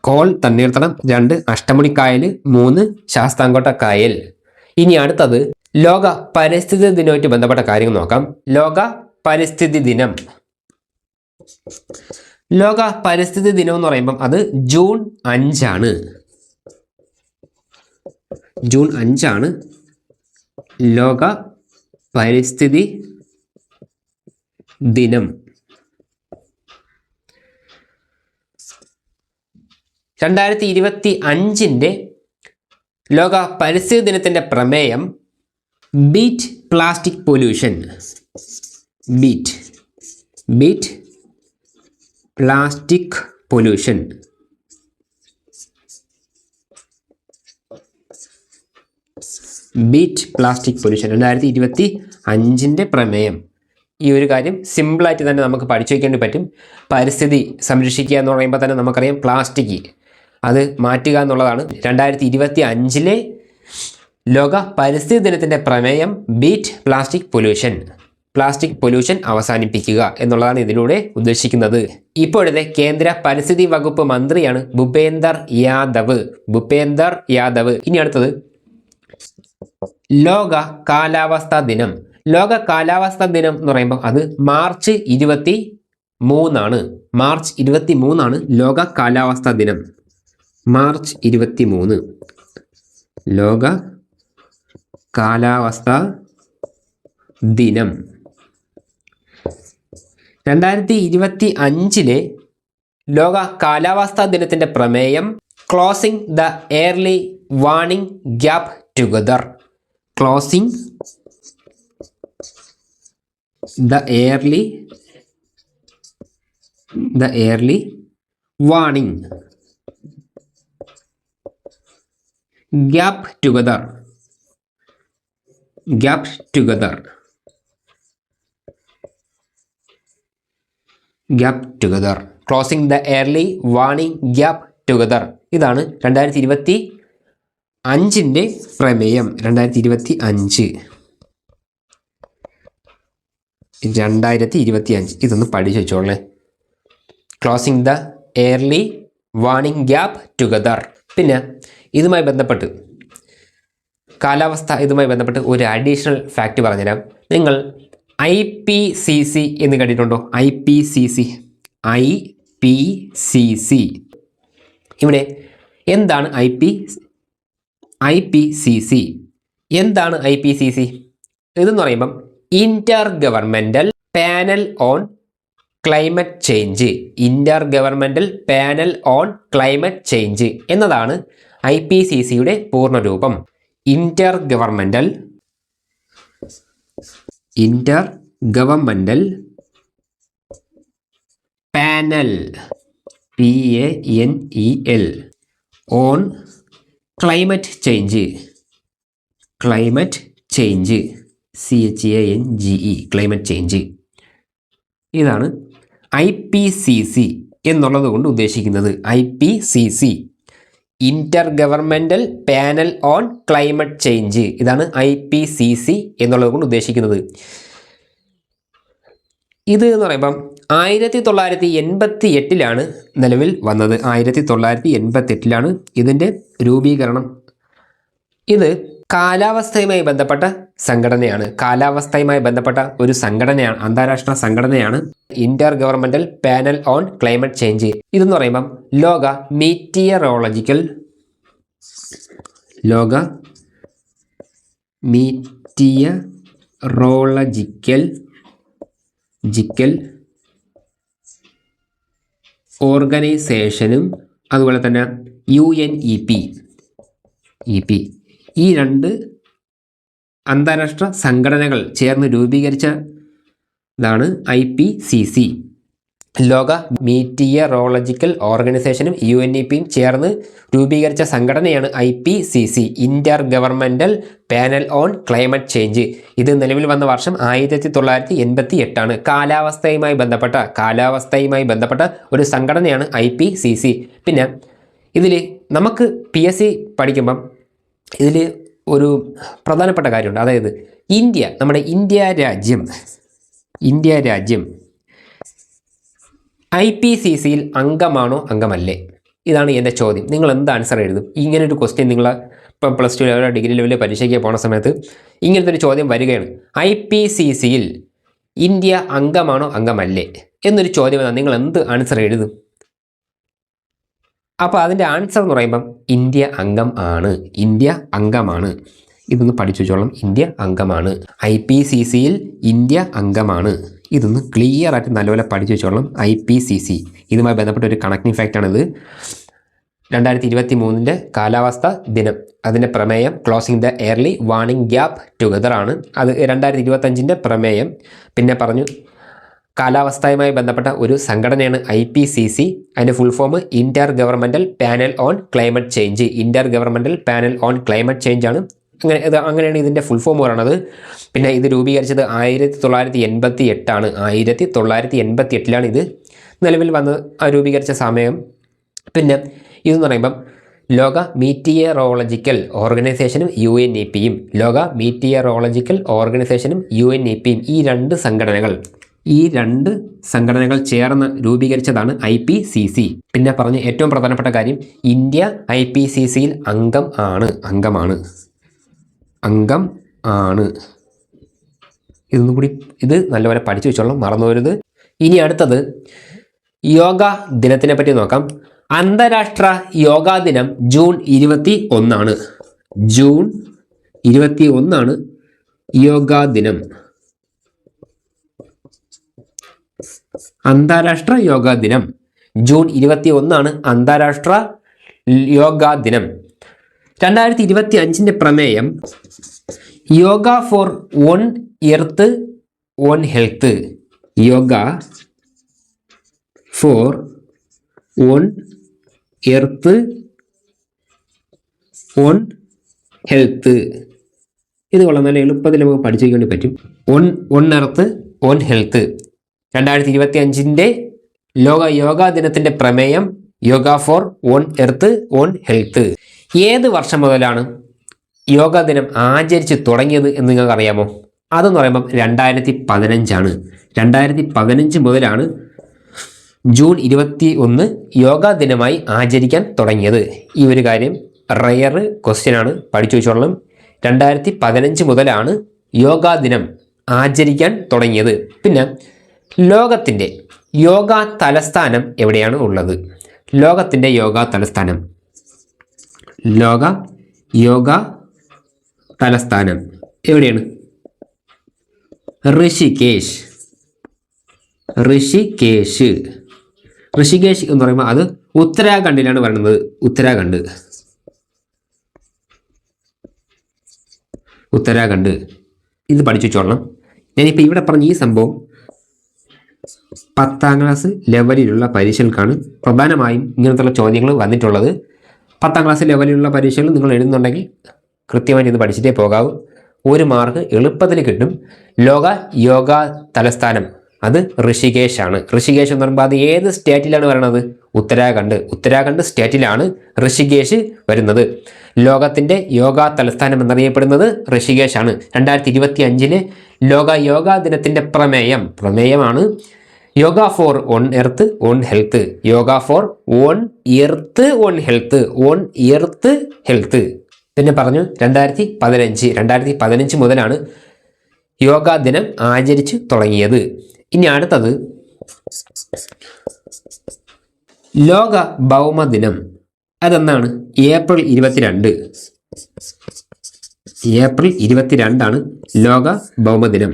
കോൾ തണ്ണീർത്തടം, 2 അഷ്ടമുടിക്കായൽ, 3 ശാസ്താംകോട്ട കായൽ. ഇനി അടുത്തത് ലോക പരിസ്ഥിതി ദിനവുമായിട്ട് ബന്ധപ്പെട്ട കാര്യങ്ങൾ നോക്കാം. ലോക പരിസ്ഥിതി ദിനം. ലോക പരിസ്ഥിതി ദിനം എന്ന് പറയുമ്പം അത് ജൂൺ 5 ജൂൺ 5 ലോക പരിസ്ഥിതി ദിനം. 2025 ലോക പരിസ്ഥിതി ദിനത്തിൻ്റെ പ്രമേയം beat plastic pollution. Beat plastic pollution. Beat plastic pollution 2025 പ്രമേയം. ഈ ഒരു കാര്യം സിമ്പിളായിട്ട് തന്നെ നമുക്ക് പഠിച്ചു വയ്ക്കേണ്ടി പറ്റും. പരിസ്ഥിതി സംരക്ഷിക്കുക എന്ന് പറയുമ്പോൾ തന്നെ നമുക്കറിയാം പ്ലാസ്റ്റിക് അത് മാറ്റുക എന്നുള്ളതാണ്. 2025 ലോക പരിസ്ഥിതി ദിനത്തിൻ്റെ പ്രമേയം beat plastic pollution. Plastic pollution അവസാനിപ്പിക്കുക എന്നുള്ളതാണ് ഇതിലൂടെ ഉദ്ദേശിക്കുന്നത്. ഇപ്പോഴത്തെ കേന്ദ്ര പരിസ്ഥിതി വകുപ്പ് മന്ത്രിയാണ് ഭൂപേന്ദർ യാദവ്. ഇനി അടുത്തത് ലോക കാലാവസ്ഥാ ദിനം. ലോക കാലാവസ്ഥാ ദിനം എന്ന് പറയുമ്പോൾ അത് മാർച്ച് 23 മാർച്ച് 23 ലോക കാലാവസ്ഥാ ദിനം. മാർച്ച് 23 ലോക കാലാവസ്ഥാ ദിനം. 2025 ലോക കാലാവസ്ഥാ ദിനത്തിൻ്റെ പ്രമേയം closing the early warning gap together. Closing the early warning gap together. Closing the early warning gap together. ഇതാണ് 2025 പ്രമേയം. 2025 ഇതൊന്ന് പഠിച്ചു വെച്ചോളേ. Closing the early warning gap together. പിന്നെ ഇതുമായി ബന്ധപ്പെട്ട് ഇതുമായി ബന്ധപ്പെട്ട് ഒരു അഡീഷണൽ ഫാക്റ്റ് പറഞ്ഞുതരാം. നിങ്ങൾ IPCC എന്ന് കേട്ടിട്ടുണ്ടോ? IPCC. ഇവിടെ എന്താണ് IPCC? എന്താണ് IPCC? ഇതെന്ന് പറയുമ്പം intergovernmental panel on climate change എന്നതാണ് IPCCയുടെ പൂർണ്ണരൂപം. Intergovernmental panel PANEL on climate change CHANGE climate change. ഇതാണ് IPCC എന്നുള്ളത് കൊണ്ട് ഉദ്ദേശിക്കുന്നത്. IPCC intergovernmental panel on climate change. ഇതാണ് IPCC എന്നുള്ളത് കൊണ്ട് ഉദ്ദേശിക്കുന്നത്. ഇത് എന്ന് പറയുമ്പം 1988 നിലവിൽ വന്നത്. 1988 ഇതിൻ്റെ രൂപീകരണം. ഇത് കാലാവസ്ഥയുമായി ബന്ധപ്പെട്ട സംഘടനയാണ്. ഒരു സംഘടനയാണ്, അന്താരാഷ്ട്ര സംഘടനയാണ് Inter governmental panel on climate change. ഇതെന്ന് പറയുമ്പം ലോക മീറ്റിയറോളജിക്കൽ ഓർഗനൈസേഷനും അതുപോലെ തന്നെ UNEP ഈ 2 അന്താരാഷ്ട്ര സംഘടനകൾ ചേർന്ന് രൂപീകരിച്ച ഇതാണ് IPCC. ലോക മീറ്റിയറോളജിക്കൽ ഓർഗനൈസേഷനും UNEPയും ചേർന്ന് രൂപീകരിച്ച സംഘടനയാണ് IPCC, intergovernmental panel on climate change. ഇത് നിലവിൽ വന്ന വർഷം 1988. കാലാവസ്ഥയുമായി ബന്ധപ്പെട്ട ഒരു സംഘടനയാണ് IPCC. പിന്നെ ഇതിൽ നമുക്ക് PSC പഠിക്കുമ്പം ഇതിൽ ഒരു പ്രധാനപ്പെട്ട കാര്യമുണ്ട്. അതായത് നമ്മുടെ ഇന്ത്യ രാജ്യം IPCCയിൽ അംഗമാണോ അംഗമല്ലേ? ഇതാണ് എൻ്റെ ചോദ്യം. നിങ്ങൾ എന്ത് ആൻസർ എഴുതും? ഇങ്ങനൊരു ക്വസ്റ്റ്യൻ നിങ്ങൾ ഇപ്പം +2 ലെവലോ ഡിഗ്രി ലെവലിൽ പരീക്ഷയ്ക്ക് പോകുന്ന സമയത്ത് ഇങ്ങനത്തെ ഒരു ചോദ്യം വരികയാണ്. IPCCയിൽ ഇന്ത്യ അംഗമാണോ അംഗമല്ലേ എന്നൊരു ചോദ്യം വന്നാൽ നിങ്ങൾ എന്ത് ആൻസർ എഴുതും? അപ്പോൾ അതിൻ്റെ ആൻസർ എന്ന് പറയുമ്പം ഇന്ത്യ അംഗമാണ്. ഇതൊന്ന് പഠിച്ചു വെച്ചോളാം. ഇന്ത്യ അംഗമാണ്. IPCCയിൽ ഇന്ത്യ അംഗമാണ്. ഇതൊന്ന് ക്ലിയർ ആയിട്ട് നല്ലപോലെ പഠിച്ചു വെച്ചോളാം. IPCC ഇതുമായി ബന്ധപ്പെട്ട ഒരു കണക്റ്റിംഗ് ഫാക്റ്റാണിത്. 2023 കാലാവസ്ഥാ ദിനം, അതിൻ്റെ പ്രമേയം closing the early warning gap together ആണ്. അത് 2025 പ്രമേയം. പിന്നെ പറഞ്ഞു കാലാവസ്ഥയുമായി ബന്ധപ്പെട്ട ഒരു സംഘടനയാണ് IPCC. അതിൻ്റെ full form Inter governmental panel on climate change ആണ്. അങ്ങനെയാണ് ഇതിൻ്റെ ഫുൾ ഫോം പറയുന്നത്. പിന്നെ ഇത് രൂപീകരിച്ചത് 1988 ആണ്. 1988 ഇത് നിലവിൽ വന്ന് രൂപീകരിച്ച സമയം. പിന്നെ ഇതെന്ന് പറയുമ്പം ലോക മീറ്റിയറോളജിക്കൽ ഓർഗനൈസേഷനും UNEPയും ഈ രണ്ട് സംഘടനകൾ ചേർന്ന് രൂപീകരിച്ചതാണ് IPCC. പിന്നെ പറഞ്ഞ ഏറ്റവും പ്രധാനപ്പെട്ട കാര്യം, ഇന്ത്യ IPCCയിൽ അംഗമാണ്. ഇതൊന്നും കൂടി ഇത് നല്ലപോലെ പഠിച്ചു വെച്ചോളാം, മറന്നു വരുത്. ഇനി അടുത്തത് യോഗ ദിനത്തിനെ പറ്റി നോക്കാം. അന്താരാഷ്ട്ര യോഗാ ദിനം ജൂൺ 21 ജൂൺ 21 യോഗാ ദിനം. അന്താരാഷ്ട്ര യോഗാ ദിനം ജൂൺ 21 അന്താരാഷ്ട്ര യോഗാ ദിനം. 2025 പ്രമേയം yoga for one earth one health. Yoga for one earth one health. ഇത് വളരെ നല്ല എളുപ്പത്തിൽ നമുക്ക് പഠിച്ചു വയ്ക്കാൻ പറ്റും. On earth one health. 2025 ലോക യോഗാ ദിനത്തിൻ്റെ പ്രമേയം yoga for one earth one health. ഏത് വർഷം മുതലാണ് യോഗാ ദിനം ആചരിച്ച് തുടങ്ങിയത് എന്ന് നിങ്ങൾക്ക് അറിയാമോ? അതെന്ന് പറയുമ്പം 2015 ആണ്. 2015 മുതലാണ് ജൂൺ 21 യോഗാ ദിനമായി ആചരിക്കാൻ തുടങ്ങിയത്. ഈ ഒരു കാര്യം റയർ ക്വസ്റ്റ്യൻ ആണ്, പഠിച്ചു വെച്ചോളണം. 2015 മുതലാണ് യോഗാ ദിനം ആചരിക്കാൻ തുടങ്ങിയത്. പിന്നെ ലോകത്തിൻ്റെ യോഗാ തലസ്ഥാനം എവിടെയാണ് ഉള്ളത്? ലോകത്തിൻ്റെ യോഗാ തലസ്ഥാനം എവിടെയാണ്? ഋഷികേശ് എന്ന് പറയുമ്പോൾ അത് ഉത്തരാഖണ്ഡിലാണ് പറയുന്നത്. ഉത്തരാഖണ്ഡ്. ഇത് പഠിച്ചു വെച്ചോളണം. ഞാനിപ്പോൾ ഇവിടെ പറഞ്ഞ ഈ സംഭവം 10ാം ക്ലാസ് ലെവലിലുള്ള പരീക്ഷകൾക്കാണ് പ്രധാനമായും ഇങ്ങനത്തുള്ള ചോദ്യങ്ങൾ വന്നിട്ടുള്ളത്. 10ാം ക്ലാസ് ലെവലിലുള്ള പരീക്ഷകൾ നിങ്ങൾ എഴുതുന്നുണ്ടെങ്കിൽ കൃത്യമായിട്ട് ഇത് പഠിച്ചിട്ടേ പോകാവൂ. 1 മാർക്ക് എളുപ്പത്തിൽ കിട്ടും. ലോക യോഗാ തലസ്ഥാനം അത് ഋഷികേശ് ആണ്. ഋഷികേശ് എന്ന് പറയുമ്പോൾ അത് ഏത് സ്റ്റേറ്റിലാണ് വരുന്നത്? ഉത്തരാഖണ്ഡ് സ്റ്റേറ്റിലാണ് ഋഷികേശ് വരുന്നത്. ലോകത്തിൻ്റെ യോഗാ തലസ്ഥാനം എന്നറിയപ്പെടുന്നത് ഋഷികേശ് ആണ്. 2025 ലോക യോഗാ ദിനത്തിൻ്റെ പ്രമേയമാണ് yoga for one earth one health. Yoga for one earth one health. പിന്നെ പറഞ്ഞു 2015 മുതലാണ് യോഗാ ദിനം ആചരിച്ചു തുടങ്ങിയത്. ഇനി അടുത്തത് ലോക ഭൗമദിനം. അതെന്നാണ്? ഏപ്രിൽ 22 ലോക ഭൗമദിനം.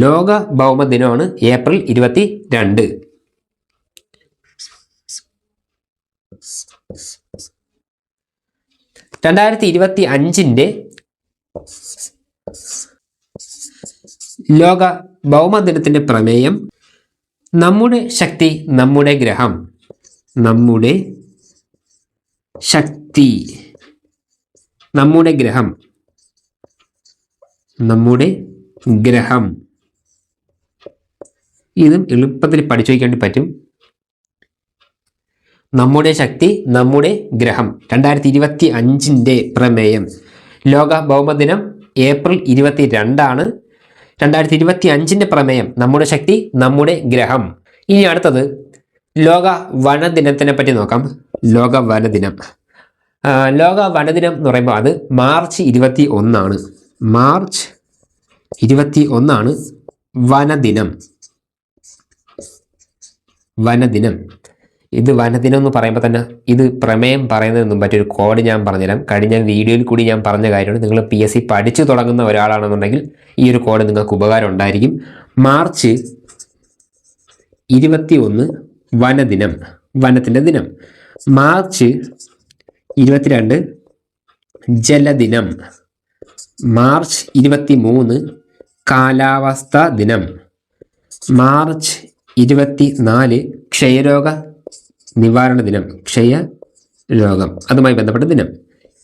ലോക ഭൗമദിനമാണ് ഏപ്രിൽ 22. 2025 ലോക ഭൗമദിനത്തിൻ്റെ പ്രമേയം നമ്മുടെ ശക്തി നമ്മുടെ ഗ്രഹം. നമ്മുടെ ശക്തി നമ്മുടെ ഗ്രഹം. നമ്മുടെ ഗ്രഹം. ഇതും എളുപ്പത്തിൽ പഠിച്ചു വയ്ക്കേണ്ടി പറ്റും. നമ്മുടെ ശക്തി നമ്മുടെ ഗ്രഹം 2025 പ്രമേയം. ലോക ഭൗമദിനം ഏപ്രിൽ 22 2025 പ്രമേയം നമ്മുടെ ശക്തി നമ്മുടെ ഗ്രഹം. ഇനി അടുത്തത് ലോക വനദിനത്തിനെ പറ്റി നോക്കാം. ലോക വനദിനം. ലോക വനദിനം എന്ന് പറയുമ്പോൾ അത് മാർച്ച് 21. മാർച്ച് 21 വനദിനം. വനദിനം. ഇത് വനദിനം എന്ന് പറയുമ്പോൾ തന്നെ ഇത് പ്രമേയം പറയുന്നതിന് മുമ്പ് മറ്റൊരു കോഡ് ഞാൻ പറഞ്ഞുതരാം. കഴിഞ്ഞ വീഡിയോയിൽ കൂടി ഞാൻ പറഞ്ഞ കാര്യമാണ്. നിങ്ങൾ PSC പഠിച്ചു തുടങ്ങുന്ന ഒരാളാണെന്നുണ്ടെങ്കിൽ ഈ ഒരു കോഡ് നിങ്ങൾക്ക് ഉപകാരം ഉണ്ടായിരിക്കും. മാർച്ച് 21 വനദിനം. വനത്തിൻ്റെ ദിനം. മാർച്ച് 22 ജലദിനം. മാർച്ച് 23 കാലാവസ്ഥാ ദിനം. മാർച്ച് 24 ക്ഷയരോഗ നിവാരണ ദിനം. ക്ഷയരോഗം അതുമായി ബന്ധപ്പെട്ട ദിനം.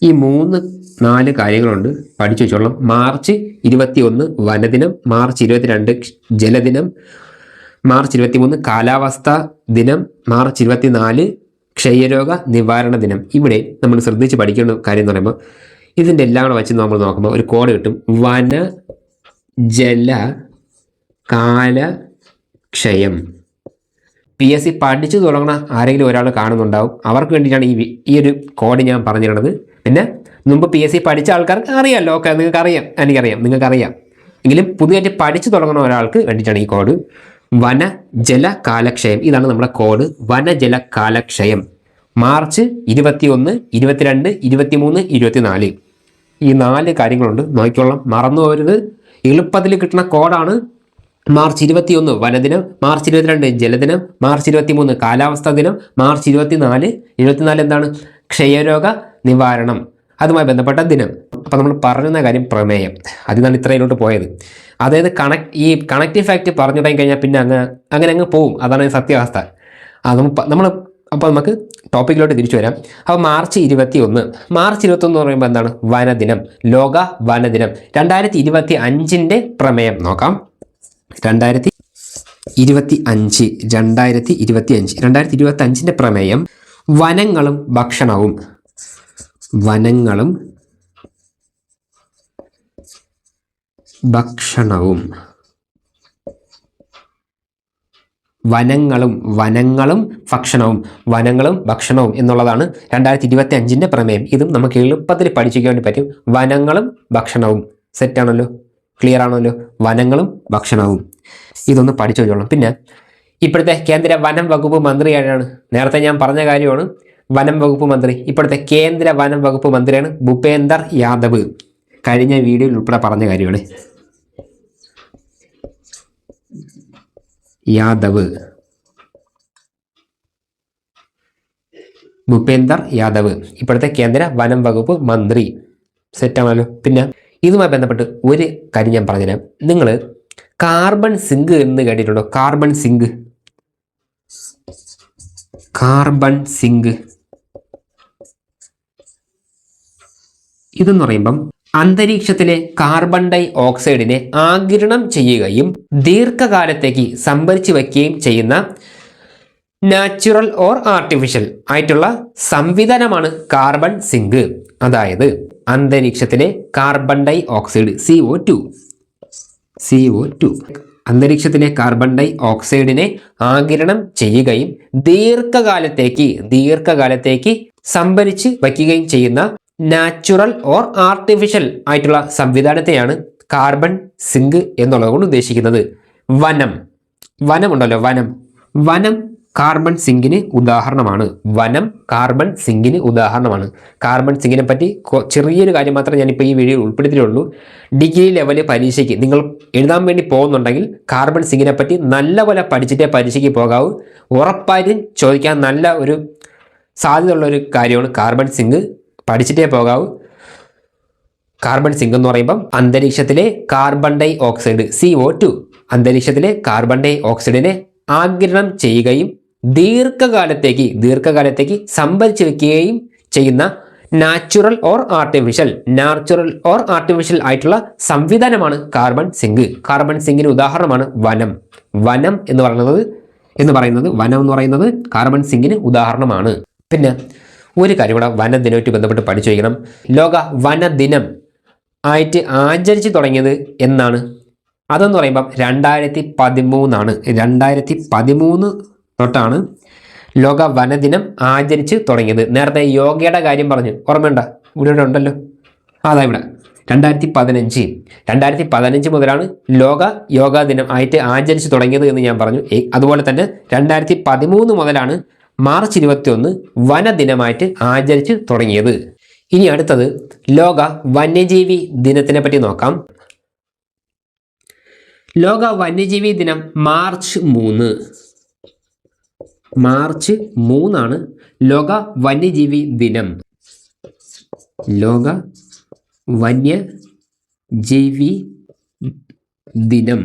ഈ 3-4 കാര്യങ്ങളുണ്ട്, പഠിച്ചു വെച്ചോളാം. മാർച്ച് 21 വനദിനം, മാർച്ച് 22 ജലദിനം, മാർച്ച് 23 കാലാവസ്ഥാ ദിനം, മാർച്ച് 24 ക്ഷയരോഗ നിവാരണ ദിനം. ഇവിടെ നമ്മൾ ശ്രദ്ധിച്ച് പഠിക്കേണ്ട കാര്യം എന്ന് പറയുമ്പോൾ ഇതിൻ്റെ എല്ലാം കൂടെ വെച്ച് നമ്മൾ നോക്കുമ്പോൾ ഒരു കോഡ് കിട്ടും. വന ജല കാല ക്ഷയം. PSC പഠിച്ചു തുടങ്ങുന്ന ആരെങ്കിലും ഒരാൾ കാണുന്നുണ്ടാവും. അവർക്ക് വേണ്ടിയിട്ടാണ് ഈ ഒരു കോഡ് ഞാൻ പറഞ്ഞു തരുന്നത്. പിന്നെ മുമ്പ് PSC പഠിച്ച ആൾക്കാർക്ക് അറിയാമല്ലോ. ഓക്കെ, നിങ്ങൾക്ക് അറിയാം, എനിക്കറിയാം, നിങ്ങൾക്കറിയാം. എങ്കിലും പുതിയതായിട്ട് പഠിച്ചു തുടങ്ങുന്ന ഒരാൾക്ക് വേണ്ടിയിട്ടാണ് ഈ കോഡ്. വനജല കാലക്ഷയം. ഇതാണ് നമ്മുടെ കോഡ്. വനജല കാലക്ഷയം. മാർച്ച് 21, 22, 23, 24 ഈ 4 കാര്യങ്ങളുണ്ട്. നോക്കിക്കോളാം, മറന്നു പോകരുത്. എളുപ്പത്തിൽ കിട്ടുന്ന കോഡാണ്. മാർച്ച് 21 വനദിനം, മാർച്ച് 22 ജലദിനം, മാർച്ച് 23 കാലാവസ്ഥാ ദിനം, മാർച്ച് 24 എന്താണ്? ക്ഷയരോഗ നിവാരണം അതുമായി ബന്ധപ്പെട്ട ദിനം. അപ്പോൾ നമ്മൾ പറയുന്ന കാര്യം പ്രമേയം. അതിനാണ് ഇത്രയിലോട്ട് പോയത്. അതായത് ഈ കണക്റ്റീവ് ഫാക്റ്റ് പറഞ്ഞു തുടങ്ങി കഴിഞ്ഞാൽ പിന്നെ അങ്ങ് പോവും. അതാണ് സത്യാവസ്ഥ. നമ്മൾ അപ്പോൾ നമുക്ക് ടോപ്പിക്കിലോട്ട് തിരിച്ചു വരാം. അപ്പോൾ മാർച്ച് 21 എന്ന് പറയുമ്പോൾ എന്താണ്? വനദിനം, ലോക വനദിനം. 2025 പ്രമേയം നോക്കാം. 2025 പ്രമേയം വനങ്ങളും ഭക്ഷണവും. വനങ്ങളും ഭക്ഷണവും. വനങ്ങളും ഭക്ഷണവും. വനങ്ങളും ഭക്ഷണവും എന്നുള്ളതാണ് 2025 പ്രമേയം. ഇതും നമുക്ക് എളുപ്പത്തിൽ പഠിച്ചിരിക്കാൻ വേണ്ടി പറ്റും. വനങ്ങളും ഭക്ഷണവും. സെറ്റാണല്ലോ, ക്ലിയർ ആണല്ലോ? വനങ്ങളും ഭക്ഷണവും. ഇതൊന്ന് പഠിച്ചു വെച്ചോളാം. പിന്നെ ഇപ്പോഴത്തെ കേന്ദ്ര വനം വകുപ്പ് മന്ത്രി ആരാണ്? നേരത്തെ ഞാൻ പറഞ്ഞ കാര്യമാണ്. വനം വകുപ്പ് മന്ത്രി ഇപ്പോഴത്തെ കേന്ദ്ര വനം വകുപ്പ് മന്ത്രിയാണ് ഭൂപേന്ദർ യാദവ്. കഴിഞ്ഞ വീഡിയോയിൽ ഉൾപ്പെടെ പറഞ്ഞ കാര്യമാണ്. ഭൂപേന്ദർ യാദവ് ഇപ്പോഴത്തെ കേന്ദ്ര വനം വകുപ്പ് മന്ത്രി. സെറ്റാണല്ലോ? പിന്നെ ഇതുമായി ബന്ധപ്പെട്ട് ഒരു കാര്യം ഞാൻ പറഞ്ഞുതരാം. നിങ്ങൾ കാർബൺ സിങ്ക് എന്ന് കേട്ടിട്ടുണ്ടോ? കാർബൺ സിങ്ക് ഇതെന്ന് പറയുമ്പം അന്തരീക്ഷത്തിലെ കാർബൺ ഡൈ ഓക്സൈഡിനെ ആഗിരണം ചെയ്യുകയും ദീർഘകാലത്തേക്ക് സംഭരിച്ചു വയ്ക്കുകയും ചെയ്യുന്ന നാച്ചുറൽ ഓർ ആർട്ടിഫിഷ്യൽ ആയിട്ടുള്ള സംവിധാനമാണ് കാർബൺ സിങ്ക്. അതായത് അന്തരീക്ഷത്തിലെ കാർബൺ ഡൈ ഓക്സൈഡ് CO2 അന്തരീക്ഷത്തിലെ കാർബൺ ഡൈ ഓക്സൈഡിനെ ആഗിരണം ചെയ്യുകയും ദീർഘകാലത്തേക്ക് സംഭരിച്ച് വയ്ക്കുകയും ചെയ്യുന്ന നാച്ചുറൽ ഓർ ആർട്ടിഫിഷ്യൽ ആയിട്ടുള്ള സംവിധാനത്തെയാണ് കാർബൺ സിങ്ക് എന്നുള്ളത് കൊണ്ട് ഉദ്ദേശിക്കുന്നത്. വനമുണ്ടല്ലോ, വനം കാർബൺ സിങ്കിന് ഉദാഹരണമാണ്. കാർബൺ സിങ്കിനെ പറ്റി ചെറിയൊരു കാര്യം മാത്രമേ ഞാനിപ്പോൾ ഈ വീഡിയോയിൽ ഉൾപ്പെടുത്തിയിട്ടുള്ളൂ. ഡിഗ്രി ലെവല് പരീക്ഷയ്ക്ക് നിങ്ങൾ എഴുതാൻ വേണ്ടി പോകുന്നുണ്ടെങ്കിൽ കാർബൺ സിങ്കിനെ പറ്റി നല്ലപോലെ പഠിച്ചിട്ടേ പരീക്ഷയ്ക്ക് പോകാവൂ. ഉറപ്പായിട്ടും ചോദിക്കാൻ നല്ല ഒരു സാധ്യതയുള്ള ഒരു കാര്യമാണ് കാർബൺ സിങ്ക്. പഠിച്ചിട്ടേ പോകാവൂ. കാർബൺ സിങ്ക് എന്ന് പറയുമ്പം അന്തരീക്ഷത്തിലെ കാർബൺ ഡൈ ഓക്സൈഡ് CO2 അന്തരീക്ഷത്തിലെ കാർബൺ ഡൈ ഓക്സൈഡിനെ ആഗിരണം ചെയ്യുകയും ദീർഘകാലത്തേക്ക് സംഭരിച്ചു വെക്കുകയും ചെയ്യുന്ന നാച്ചുറൽ ഓർ ആർട്ടിഫിഷ്യൽ ആയിട്ടുള്ള സംവിധാനമാണ് കാർബൺ സിങ്ക്. കാർബൺ സിങ്കിന് ഉദാഹരണമാണ് വനം എന്ന് പറയുന്നത് കാർബൺ സിങ്കിന് ഉദാഹരണമാണ്. പിന്നെ ഒരു കാര്യം കൂടെ വനദിനമായിട്ട് ബന്ധപ്പെട്ട് പഠിച്ചു വയ്ക്കണം. ലോക വനദിനം ആയിട്ട് ആചരിച്ചു തുടങ്ങിയത് എന്നാണ്? അതെന്ന് പറയുമ്പം 2013 2013 തൊട്ടാണ് ലോക വനദിനം ആചരിച്ച് തുടങ്ങിയത്. നേരത്തെ യോഗയുടെ കാര്യം പറഞ്ഞു, ഓർമ്മയുണ്ടോ? ഇവിടെ ഉണ്ടല്ലോ, അതാ ഇവിടെ 2015 മുതലാണ് ലോക യോഗാ ദിനം ആയിട്ട് ആചരിച്ച് തുടങ്ങിയത് എന്ന് ഞാൻ പറഞ്ഞു. അതുപോലെ തന്നെ 2013 മുതലാണ് മാർച്ച് 21 വനദിനമായിട്ട് ആചരിച്ച് തുടങ്ങിയത്. ഇനി അടുത്തത് ലോക വന്യജീവി ദിനത്തിനെ പറ്റി നോക്കാം. ലോക വന്യജീവി ദിനം മാർച്ച് 3 ലോക വന്യജീവി ദിനം. ലോക വന്യജീവി ദിനം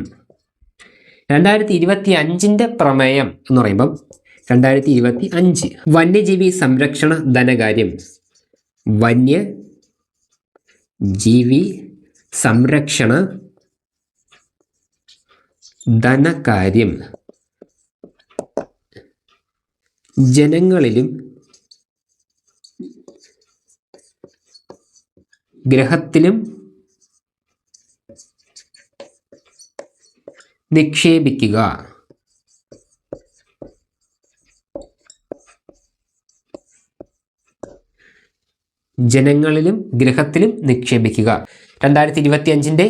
2025 പ്രമേയം എന്ന് പറയുമ്പം 2025 വന്യജീവി സംരക്ഷണ ധനകാര്യം. വന്യജീവി സംരക്ഷണ ധനകാര്യം ജനങ്ങളിലും ഗ്രഹത്തിലും നിക്ഷേപിക്കുക. ജനങ്ങളിലും ഗ്രഹത്തിലും നിക്ഷേപിക്കുക. 2025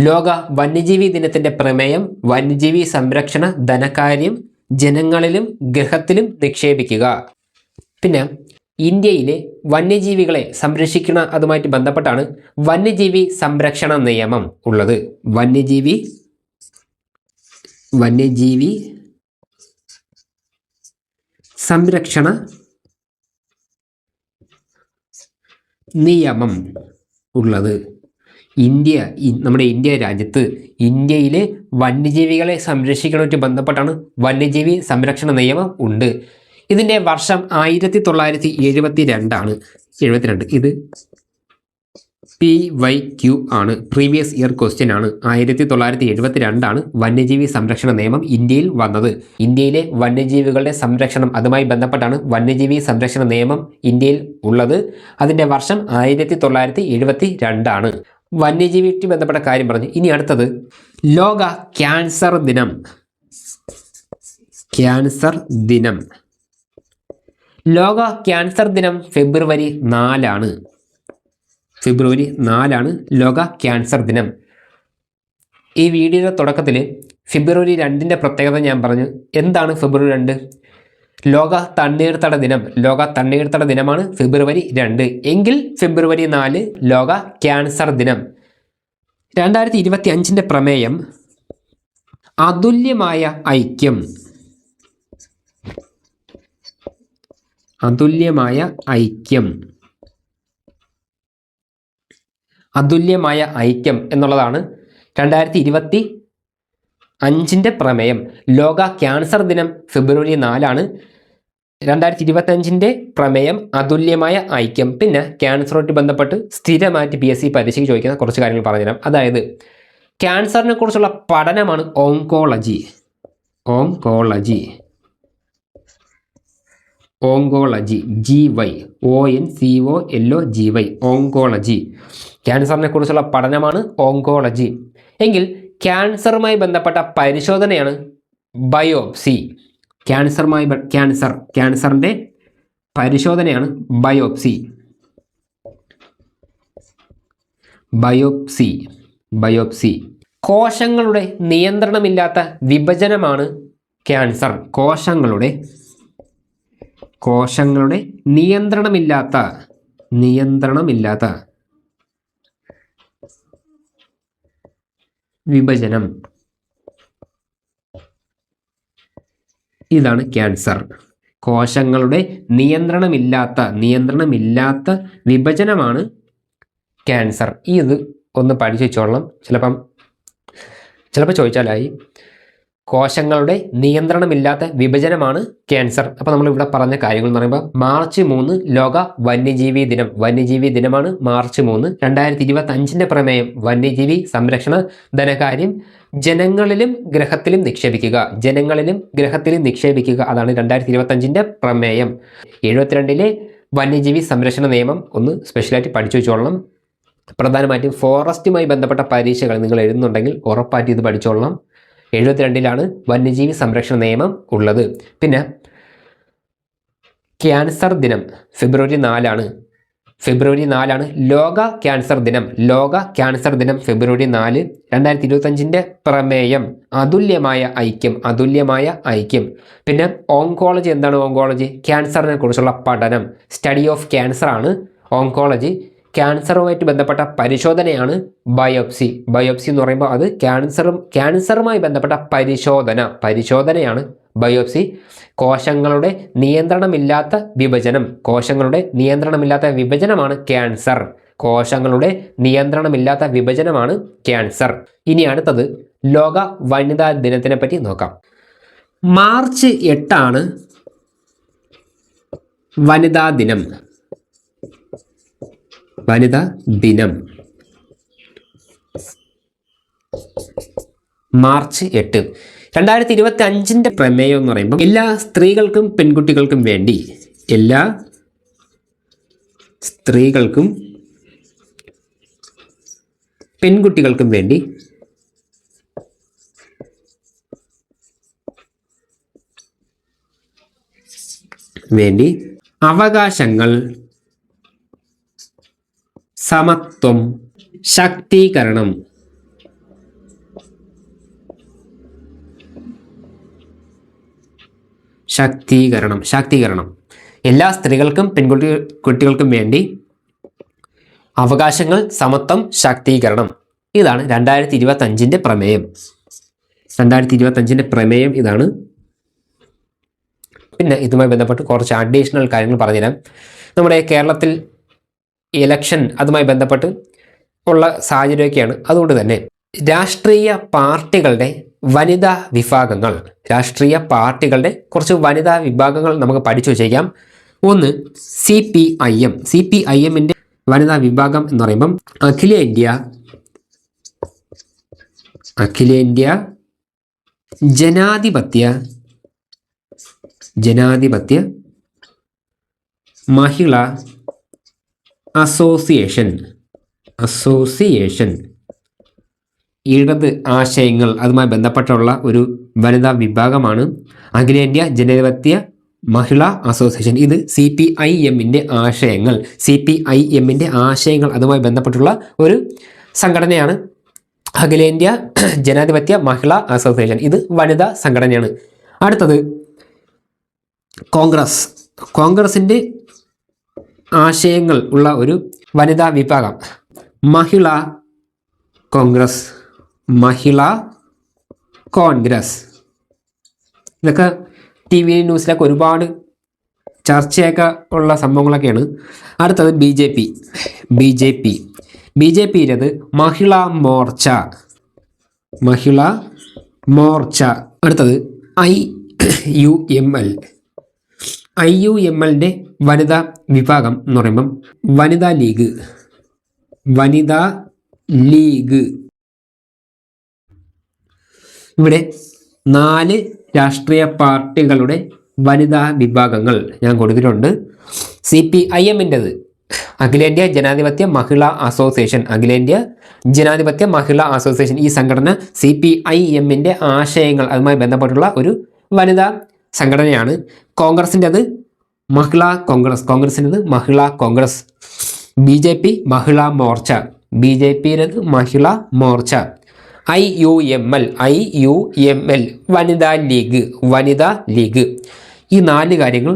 ലോക വന്യജീവി ദിനത്തിന്റെ പ്രമേയം വന്യജീവി സംരക്ഷണ ധനകാര്യം ജനങ്ങളിലും ഗ്രഹത്തിലും നിക്ഷേപിക്കുക. പിന്നെ ഇന്ത്യയിലെ വന്യജീവികളെ സംരക്ഷിക്കുന്ന അതുമായിട്ട് ബന്ധപ്പെട്ടാണ് വന്യജീവി സംരക്ഷണ നിയമം ഉള്ളത്. വന്യജീവി സംരക്ഷണ നിയമം ഉള്ളത്. നമ്മുടെ ഇന്ത്യ രാജ്യത്ത് ഇന്ത്യയിലെ വന്യജീവികളെ സംരക്ഷിക്കുന്നതുമായിട്ട് ബന്ധപ്പെട്ടാണ് വന്യജീവി സംരക്ഷണ നിയമം ഉണ്ട്. ഇതിൻ്റെ വർഷം 1972. ഇത് PYQ ആണ്, പ്രീവിയസ് ഇയർ ക്വസ്റ്റ്യൻ ആണ്. 1972 വന്യജീവി സംരക്ഷണ നിയമം ഇന്ത്യയിൽ വന്നത്. ഇന്ത്യയിലെ വന്യജീവികളുടെ സംരക്ഷണം അതുമായി ബന്ധപ്പെട്ടാണ് വന്യജീവി സംരക്ഷണ നിയമം ഇന്ത്യയിൽ ഉള്ളത്. അതിൻ്റെ വർഷം 1972. വന്യജീവിക്ക് ബന്ധപ്പെട്ട കാര്യം പറഞ്ഞു. ഇനി അടുത്തത് ലോക ക്യാൻസർ ദിനം. ലോക ക്യാൻസർ ദിനം ഫെബ്രുവരി 4 ലോക ക്യാൻസർ ദിനം. ഈ വീഡിയോയുടെ തുടക്കത്തിൽ ഫെബ്രുവരി 2 പ്രത്യേകത ഞാൻ പറഞ്ഞു. എന്താണ് ഫെബ്രുവരി 2? ലോക തണ്ണീർത്തട ദിനം. ലോക തണ്ണീർത്തട ദിനമാണ് ഫെബ്രുവരി 2. എങ്കിൽ ഫെബ്രുവരി 4 ലോക ക്യാൻസർ ദിനം. 2025 പ്രമേയം അതുല്യമായ ഐക്യം. അതുല്യമായ ഐക്യം എന്നുള്ളതാണ് 2025 പ്രമേയം. ലോക ക്യാൻസർ ദിനം ഫെബ്രുവരി 4. 2025 പ്രമേയം അതുല്യമായ ഐക്യം. പിന്നെ ക്യാൻസറുമായിട്ട് ബന്ധപ്പെട്ട് സ്ഥിരമായിട്ട് PSC പരീക്ഷയ്ക്ക് ചോദിക്കുന്ന കുറച്ച് കാര്യങ്ങൾ പറഞ്ഞുതരാം. അതായത് ക്യാൻസറിനെ കുറിച്ചുള്ള പഠനമാണ് ഓങ്കോളജി. GY ONCOLOGY oncology. ക്യാൻസറിനെ കുറിച്ചുള്ള പഠനമാണ് ഓങ്കോളജി. എങ്കിൽ ക്യാൻസറുമായി ബന്ധപ്പെട്ട പരിശോധനയാണ് ബയോപ്സി. ക്യാൻസറിൻ്റെ പരിശോധനയാണ് ബയോപ്സി. കോശങ്ങളുടെ നിയന്ത്രണമില്ലാത്ത വിഭജനമാണ് ക്യാൻസർ. കോശങ്ങളുടെ നിയന്ത്രണമില്ലാത്ത വിഭജനം, ഇതാണ് ക്യാൻസർ. കോശങ്ങളുടെ നിയന്ത്രണമില്ലാത്ത വിഭജനമാണ് ക്യാൻസർ. ഇത് ഒന്ന് പഠിച്ചു വെച്ചോളണം. ചിലപ്പോൾ ചോദിച്ചാലായി. കോശങ്ങളുടെ നിയന്ത്രണമില്ലാത്ത വിഭജനമാണ് ക്യാൻസർ. അപ്പോൾ നമ്മളിവിടെ പറഞ്ഞ കാര്യങ്ങൾ എന്ന് പറയുമ്പോൾ മാർച്ച് 3 ലോക വന്യജീവി ദിനം. വന്യജീവി ദിനമാണ് മാർച്ച് 3. 2025 പ്രമേയം വന്യജീവി സംരക്ഷണ ധനകാര്യം ജനങ്ങളിലും ഗ്രഹത്തിലും നിക്ഷേപിക്കുക. അതാണ് 2025 പ്രമേയം. 72 വന്യജീവി സംരക്ഷണ നിയമം ഒന്ന് സ്പെഷ്യലായിട്ട് പഠിച്ചു വെച്ചോളണം. പ്രധാനമായിട്ടും ഫോറസ്റ്റുമായി ബന്ധപ്പെട്ട പരീക്ഷകൾ നിങ്ങൾ എഴുതുന്നുണ്ടെങ്കിൽ ഉറപ്പായിട്ട് ഇത് പഠിച്ചോളണം. 72 വന്യജീവി സംരക്ഷണ നിയമം ഉള്ളത്. പിന്നെ ക്യാൻസർ ദിനം ഫെബ്രുവരി 4 ലോക ക്യാൻസർ ദിനം ഫെബ്രുവരി 4. 2025 പ്രമേയം അതുല്യമായ ഐക്യം. പിന്നെ ഓങ്കോളജി. എന്താണ് ഓങ്കോളജി? ക്യാൻസറിനെ കുറിച്ചുള്ള പഠനം, സ്റ്റഡി ഓഫ് ക്യാൻസർ ആണ് ഓങ്കോളജി. ക്യാൻസറുമായിട്ട് ബന്ധപ്പെട്ട പരിശോധനയാണ് ബയോപ്സി എന്ന് പറയുമ്പോൾ അത് ക്യാൻസറുമായി ബന്ധപ്പെട്ട പരിശോധനയാണ് ബയോപ്സി. കോശങ്ങളുടെ നിയന്ത്രണമില്ലാത്ത വിഭജനമാണ് ക്യാൻസർ. ഇനി അടുത്തത് ലോക വനിതാ ദിനത്തിനെ പറ്റി നോക്കാം. മാർച്ച് 8 വനിതാ ദിനം. മാർച്ച് 8. 2025 പ്രമേയം എന്ന് പറയുമ്പോൾ എല്ലാ സ്ത്രീകൾക്കും പെൺകുട്ടികൾക്കും വേണ്ടി അവകാശങ്ങൾ, സമത്വം, ശാക്തീകരണം എല്ലാ സ്ത്രീകൾക്കും പെൺകുട്ടികൾക്കും വേണ്ടി അവകാശങ്ങൾ, സമത്വം, ശാക്തീകരണം. ഇതാണ് 2025 പ്രമേയം. 2025 പ്രമേയം ഇതാണ്. പിന്നെ ഇതുമായി ബന്ധപ്പെട്ട് കുറച്ച് അഡീഷണൽ കാര്യങ്ങൾ പറഞ്ഞുതരാം. നമ്മുടെ കേരളത്തിൽ ഇലക്ഷൻ അതുമായി ബന്ധപ്പെട്ട് ഉള്ള സാഹചര്യമൊക്കെയാണ്. അതുകൊണ്ട് തന്നെ രാഷ്ട്രീയ പാർട്ടികളുടെ കുറച്ച് വനിതാ വിഭാഗങ്ങൾ നമുക്ക് പഠിച്ചു വച്ചേക്കാം. ഒന്ന് CPIM. വനിതാ വിഭാഗം എന്ന് പറയുമ്പം അഖിലേന്ത്യ ജനാധിപത്യ മഹിളാ അസോസിയേഷൻ. ഇടത് ആശയങ്ങൾ അതുമായി ബന്ധപ്പെട്ടുള്ള ഒരു വനിതാ വിഭാഗമാണ് അഖിലേന്ത്യാ ജനാധിപത്യ മഹിളാ അസോസിയേഷൻ. ഇത് CPIMന്റെ ആശയങ്ങൾ അതുമായി ബന്ധപ്പെട്ടുള്ള ഒരു സംഘടനയാണ് അഖിലേന്ത്യാ ജനാധിപത്യ മഹിളാ അസോസിയേഷൻ. ഇത് വനിതാ സംഘടനയാണ്. അടുത്തത് കോൺഗ്രസിന്റെ ആശയങ്ങൾ ഉള്ള ഒരു വനിതാ വിഭാഗം മഹിളാ കോൺഗ്രസ്. ഇതൊക്കെ TV ന്യൂസിലൊക്കെ ഒരുപാട് ചർച്ചയൊക്കെ ഉള്ള സംഭവങ്ങളൊക്കെയാണ്. അടുത്തത് BJP മഹിളാ മോർച്ച. അടുത്തത് IUMLന്റെ വനിതാ വിഭാഗം എന്ന് പറയുമ്പം വനിതാ ലീഗ്. ഇവിടെ 4 രാഷ്ട്രീയ പാർട്ടികളുടെ വനിതാ വിഭാഗങ്ങൾ ഞാൻ കൊടുത്തിട്ടുണ്ട്. CPIMൻ്റെത് അഖിലേന്ത്യാ ജനാധിപത്യ മഹിളാ അസോസിയേഷൻ. ഈ സംഘടന CPIMൻ്റെ ആശയങ്ങൾ അതുമായി ബന്ധപ്പെട്ടുള്ള ഒരു വനിതാ സംഘടനയാണ്. കോൺഗ്രസിൻ്റെത് മഹിളാ കോൺഗ്രസ്. BJP മഹിളാ മോർച്ച. IUML വനിതാ ലീഗ്. ഈ 4 കാര്യങ്ങൾ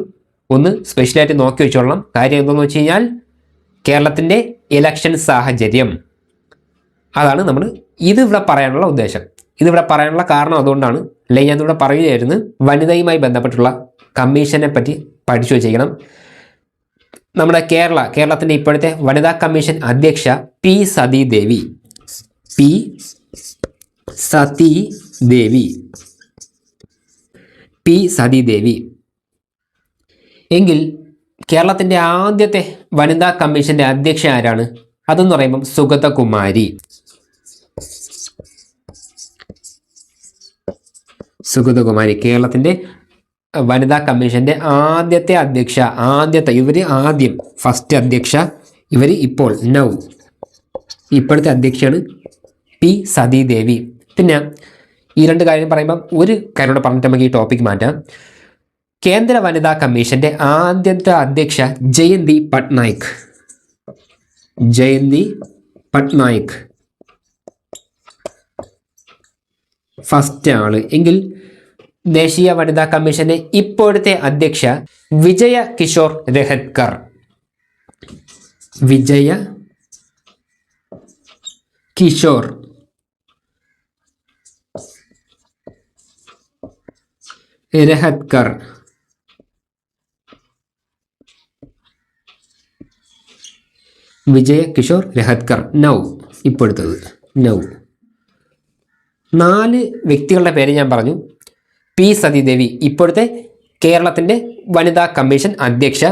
ഒന്ന് സ്പെഷ്യലായിട്ട് നോക്കി വെച്ചോളണം. കാര്യം എന്താണെന്ന് വെച്ച് കഴിഞ്ഞാൽ കേരളത്തിൻ്റെ ഇലക്ഷൻ സാഹചര്യം അതാണ് നമ്മൾ ഇതിവിടെ പറയാനുള്ള ഉദ്ദേശം. ഇതിവിടെ പറയാനുള്ള കാരണം അതുകൊണ്ടാണ്. അല്ലെങ്കിൽ ഞാനിവിടെ പറയുകയായിരുന്നു വനിതയുമായി ബന്ധപ്പെട്ടുള്ള കമ്മീഷനെ പറ്റി പഠിച്ചു വച്ചിരിക്കണം. നമ്മുടെ കേരളത്തിൻ്റെ ഇപ്പോഴത്തെ വനിതാ കമ്മീഷൻ അധ്യക്ഷ P Sathidevi. P Sathidevi. P Sathidevi. എങ്കിൽ കേരളത്തിൻ്റെ ആദ്യത്തെ വനിതാ കമ്മീഷന്റെ അധ്യക്ഷ ആരാണ്? അതെന്ന് പറയുമ്പം സുഗതകുമാരി. സുഗതകുമാരി കേരളത്തിൻ്റെ വനിതാ കമ്മീഷന്റെ ആദ്യത്തെ അധ്യക്ഷ. ഫസ്റ്റ് അധ്യക്ഷ. ഇപ്പോൾ ഇപ്പോഴത്തെ അധ്യക്ഷയാണ് പി സതീദേവി. പിന്നെ ഈ രണ്ട് കാര്യം പറയുമ്പം ഒരു കാര്യം കൂടെ പറഞ്ഞിട്ട് നമുക്ക് ഈ ടോപ്പിക് മാറ്റാം. കേന്ദ്ര വനിതാ കമ്മീഷന്റെ ആദ്യത്തെ അധ്യക്ഷ ജയന്തി പട്നായിക്. ജയന്തി പട്നായിക് ഫസ്റ്റ് ആള്. എങ്കിൽ ദേശീയ വനിതാ കമ്മീഷന്റെ ഇപ്പോഴത്തെ അധ്യക്ഷ വിജയ കിഷോർ രഹത്കർ. വിജയ കിഷോർ രഹത്കർ. വിജയ കിഷോർ രഹത്കർ. ഇപ്പോഴത്തത് 4 വ്യക്തികളുടെ പേര് ഞാൻ പറഞ്ഞു. പി സതീദേവി ഇപ്പോഴത്തെ കേരളത്തിൻ്റെ വനിതാ കമ്മീഷൻ അധ്യക്ഷ.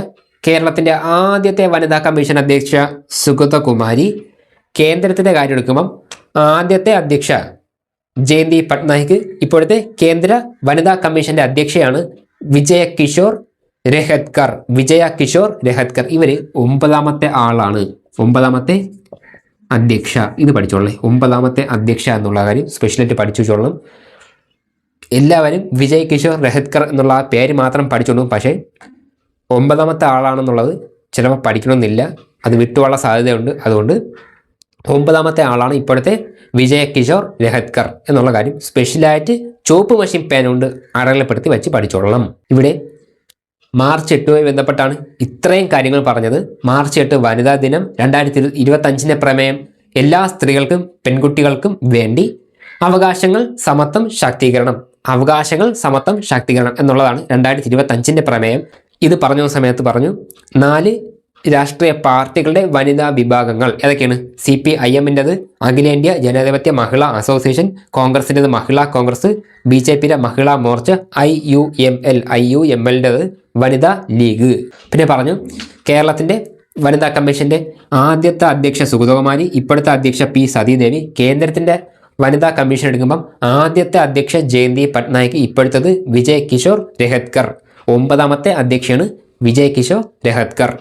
കേരളത്തിൻ്റെ ആദ്യത്തെ വനിതാ കമ്മീഷൻ അധ്യക്ഷ സുഗതകുമാരി. കേന്ദ്രത്തിൻ്റെ കാര്യം എടുക്കുമ്പം ആദ്യത്തെ അധ്യക്ഷ ജയന്തി പട്നായിക്. ഇപ്പോഴത്തെ കേന്ദ്ര വനിതാ കമ്മീഷന്റെ അധ്യക്ഷയാണ് വിജയ കിഷോർ രഹത്കർ. ഇവര് 9ാമത്തെ ആളാണ്. 9ാമത്തെ അധ്യക്ഷ. ഇത് പഠിച്ചോളേ. 9ാമത്തെ അധ്യക്ഷ എന്നുള്ള കാര്യം സ്പെഷ്യലായിട്ട് പഠിച്ചു വെച്ചോളണം. എല്ലാവരും വിജയ് കിഷോർ രഹത്കർ എന്നുള്ള ആ പേര് മാത്രം പഠിച്ചോളും. പക്ഷേ 9ാമത്തെ ആളാണെന്നുള്ളത് ചിലപ്പോൾ പഠിക്കണമെന്നില്ല, അത് വിട്ടുപോകാനുള്ള സാധ്യതയുണ്ട്. അതുകൊണ്ട് 9ാമത്തെ ആളാണ് ഇപ്പോഴത്തെ വിജയ കിഷോർ രഹത്കർ എന്നുള്ള കാര്യം സ്പെഷ്യലായിട്ട് ചുവപ്പ് മഷി പേന കൊണ്ട് അടയാളപ്പെടുത്തി വെച്ച് പഠിച്ചോളണം. ഇവിടെ മാർച്ച് 8 ബന്ധപ്പെട്ടാണ് ഇത്രയും കാര്യങ്ങൾ പറഞ്ഞത്. മാർച്ച് 8 വനിതാ ദിനം 2025 പ്രമേയം എല്ലാ സ്ത്രീകൾക്കും പെൺകുട്ടികൾക്കും വേണ്ടി അവകാശങ്ങൾ സമത്വം ശാക്തീകരണം എന്നുള്ളതാണ് 2025 പ്രമേയം. ഇത് പറഞ്ഞ സമയത്ത് പറഞ്ഞു 4 രാഷ്ട്രീയ പാർട്ടികളുടെ വനിതാ വിഭാഗങ്ങൾ ഏതൊക്കെയാണ്? CPIM-ൻ്റെത് അഖിലേന്ത്യാ ജനാധിപത്യ മഹിളാ അസോസിയേഷൻ, കോൺഗ്രസിൻ്റെത് മഹിളാ കോൺഗ്രസ്, BJP-യുടെ മഹിളാ മോർച്ച, IUML-ൻ്റെത് വനിതാ ലീഗ്. പിന്നെ പറഞ്ഞു കേരളത്തിൻ്റെ വനിതാ കമ്മീഷന്റെ ആദ്യത്തെ അധ്യക്ഷ സുഗതകുമാരി, ഇപ്പോഴത്തെ അധ്യക്ഷ പി സതീദേവി. കേന്ദ്രത്തിൻ്റെ വനിതാ കമ്മീഷൻ എടുക്കുമ്പം ആദ്യത്തെ അധ്യക്ഷ ജയന്തി പട്നായിക്, ഇപ്പോഴത്തത് വിജയ് കിഷോർ രഹത്കർ. 9ാമത്തെ അധ്യക്ഷയാണ് വിജയ് കിഷോർ രഹത്കർ.